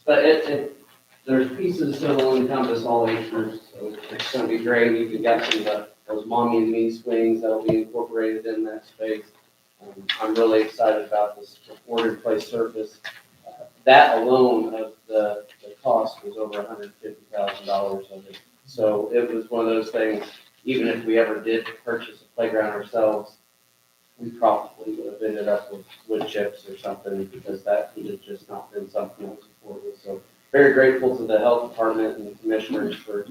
but there's pieces that will encompass all age groups, so it's gonna be great. You've got some of those mommy and me swings that'll be incorporated in that space. I'm really excited about this ordered play surface. That alone of the cost was over $150,000 of it. So it was one of those things, even if we ever did purchase a playground ourselves, we probably would have ended up with wood chips or something, because that would have just not been something that was affordable. So very grateful to the health department and the commissioners for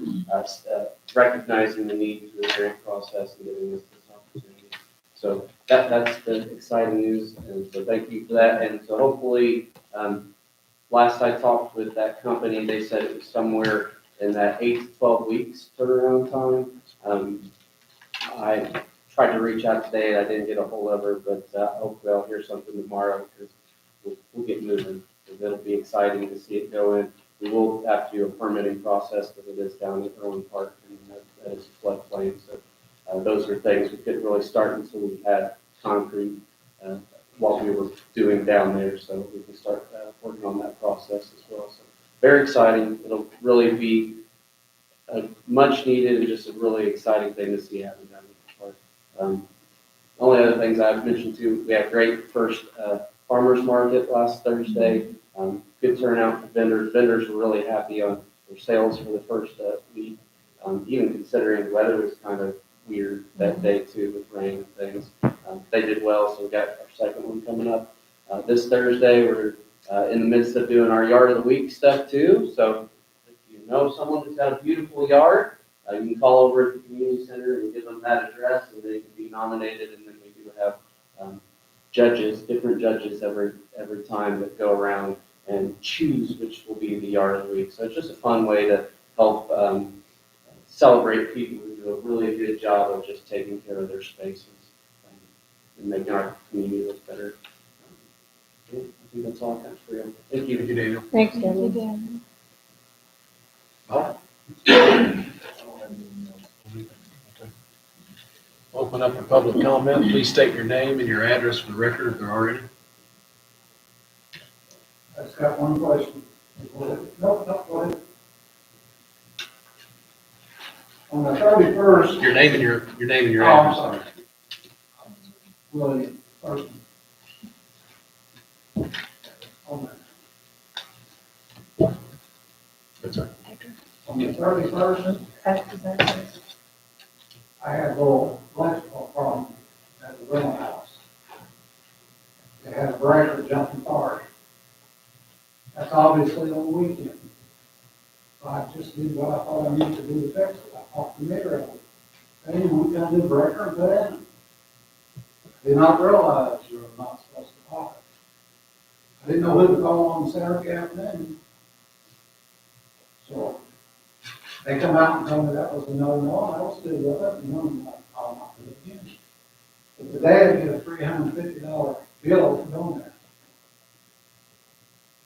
recognizing the need through the grant process and giving us this opportunity. So that's the exciting news, and so thank you for that. And so hopefully, last I talked with that company, they said it was somewhere in that 8 to 12 weeks turnaround time. I tried to reach out today, I didn't get a hold of her, but hopefully I'll hear something tomorrow, because we'll get moving. It'll be exciting to see it go in. We will have to do a permitting process, because it is down at Irwin Park, and that is floodplain. So those are things we couldn't really start until we had concrete what we were doing down there, so we can start working on that process as well. So very exciting. It'll really be a much needed and just a really exciting thing to see happen down at the park. Only other things I've mentioned too, we had great first farmers market last Thursday. Good turnout for vendors. Vendors were really happy on their sales for the first week, even considering the weather was kind of weird that day too, with rain and things. They did well, so we got our second one coming up this Thursday. We're in the midst of doing our yard of the week stuff too. So if you know someone that's got a beautiful yard, you can call over at the community center and give them that address, and they can be nominated. And then we do have judges, different judges every time that go around and choose which will be the yard of the week. So it's just a fun way to help celebrate people who do a really good job of just taking care of their spaces and making our community look better. I think that's all I got for you. Thank you. Thank you, Daniel. Thanks, Kevin. Open up for public comment. Please state your name and your address for the record if there are any. I just got one question. No, go ahead. On the 31st. Your name and your Oh, I'm address. sorry. William, first. That's right. On the 31st, I had a little electrical problem at the rental house. They had a breaker jumping apart. That's obviously on the weekend. So I just did what I thought I needed to do to fix it. I popped the mirror out. Hey, we got a new breaker and put in. I did not realize you were not supposed to pop it. I didn't know who to call on Saturday afternoon. So they come out and told me that was a no-no, and I was still with it, and I'm like, I'll not do it again. But the dad get a $350 bill for doing that.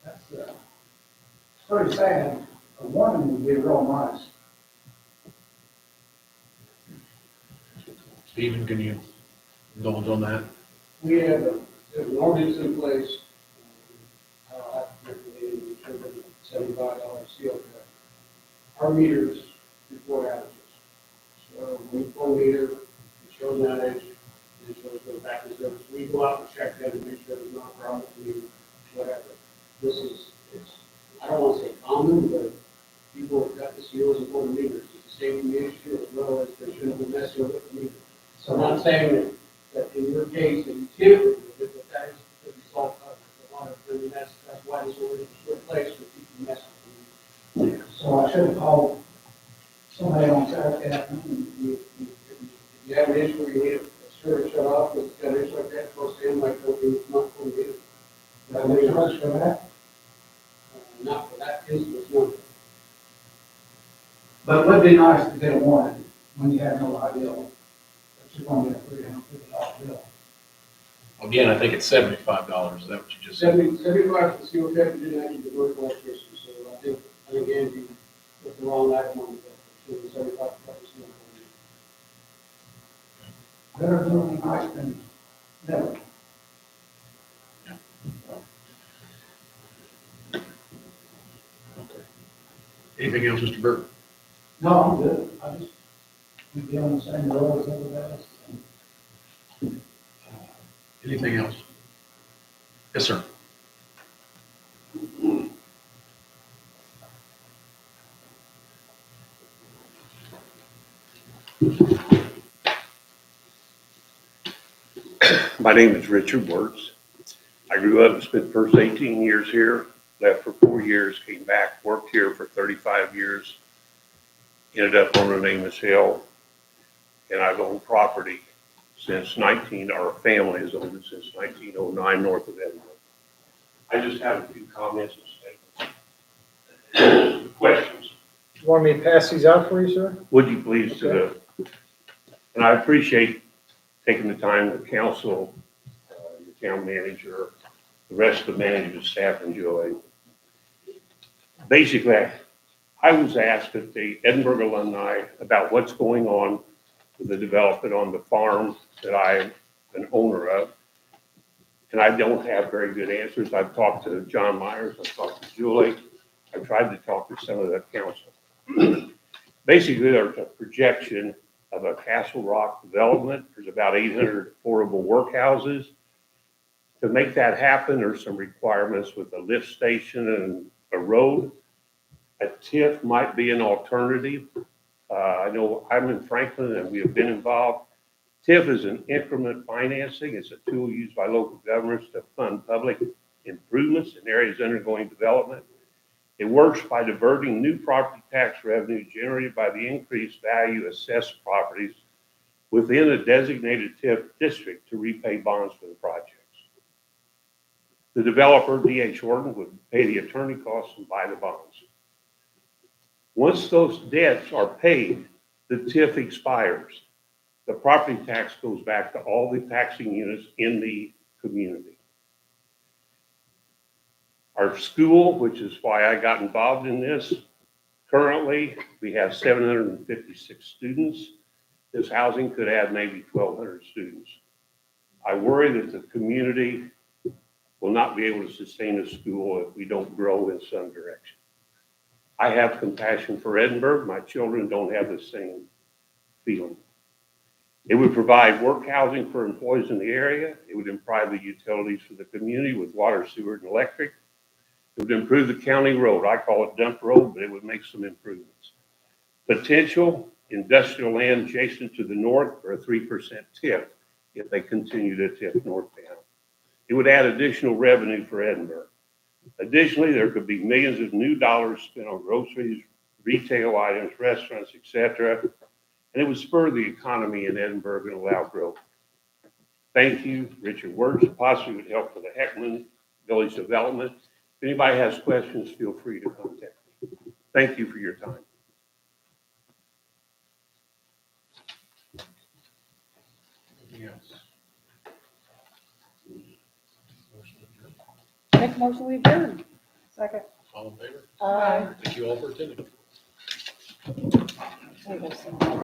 That's, it's pretty sad. A warning would be real nice. Stephen, can you indulge on that? We have an ordinance in place. I recommend we trigger $75 seal cut. Our meters report outages. So we pull meter, it shows an outage, and it shows goes back to service. We go out and check that and make sure there's not a problem with the meter, whatever. This is, I don't want to say common, but people have got the seals and pull the meters. It's a safety issue as well as they shouldn't be messing with the meter. So I'm not saying that in your case that you can't remove it, but that is the result of a lot of, and that's why this ordinance was replaced with people messing with the meter. So I should have called somebody on Saturday afternoon. If you have an issue where you need a service shut off, it's got an issue like that, close to him, like, it's not for the That was charged for that. not for that instance, no. But it would be nice to get a warranty when you have no idea that you're going to get a $350 bill. Again, I think it's $75, is that what you just said? 75 for the fuel tank, and then actually the work electricity, so I think Andy put the wrong item on the 75 for the fuel tank. Better doing nice than never. Anything else, Mr. Burke? No, I'm good. I just, we be on the same road as everybody else. Anything else? Yes, sir. My name is Richard Wertz. I grew up and spent the first 18 years here, left for 4 years, came back, worked here for 35 years, ended up on an Amos Hill, and I've owned property since our family has owned it since 1909 north of Edinburgh. I just have a few comments and statements. Questions? You want me to pass these out for you, sir? Would you please, and I appreciate taking the time, the council, your town manager, the rest of the management staff enjoy. Basically, I was asked at the Edinburgh Alumni about what's going on with the development on the farm that I'm an owner of. And I don't have very good answers. I've talked to John Myers, I've talked to Julie, I've tried to talk to some of the council. Basically, there's a projection of a Castle Rock development. There's about 800 affordable workhouses. To make that happen, there's some requirements with a lift station and a road. A TIF might be an alternative. I know I'm in Franklin and we have been involved. TIF is an increment financing. It's a tool used by local governments to fund public improvements in areas undergoing development. It works by diverting new property tax revenue generated by the increased value assessed properties within a designated TIF district to repay bonds for the projects. The developer, D.H. Horton, would pay the attorney costs and buy the bonds. Once those debts are paid, the TIF expires. The property tax goes back to all the taxing units in the community. Our school, which is why I got involved in this, currently we have 756 students. This housing could add maybe 1,200 students. I worry that the community will not be able to sustain a school if we don't grow in some direction. I have compassion for Edinburgh. My children don't have the same feeling. It would provide work housing for employees in the area. It would improve the utilities for the community with water, sewer, and electric. It would improve the county road. I call it dump road, but it would make some improvements. Potential industrial land adjacent to the north for a 3% TIF if they continue to TIF northbound. It would add additional revenue for Edinburgh. Additionally, there could be millions of new dollars spent on groceries, retail items, restaurants, etc. And it would spur the economy in Edinburgh and allow growth. Thank you, Richard Wertz. Possibly would help for the Heckman Village development. If anybody has questions, feel free to contact me. Thank you for your time. Anything else? Make a motion, we adjourn. Second. All in favor? Aye. Thank you all for attending. There you go, Sam.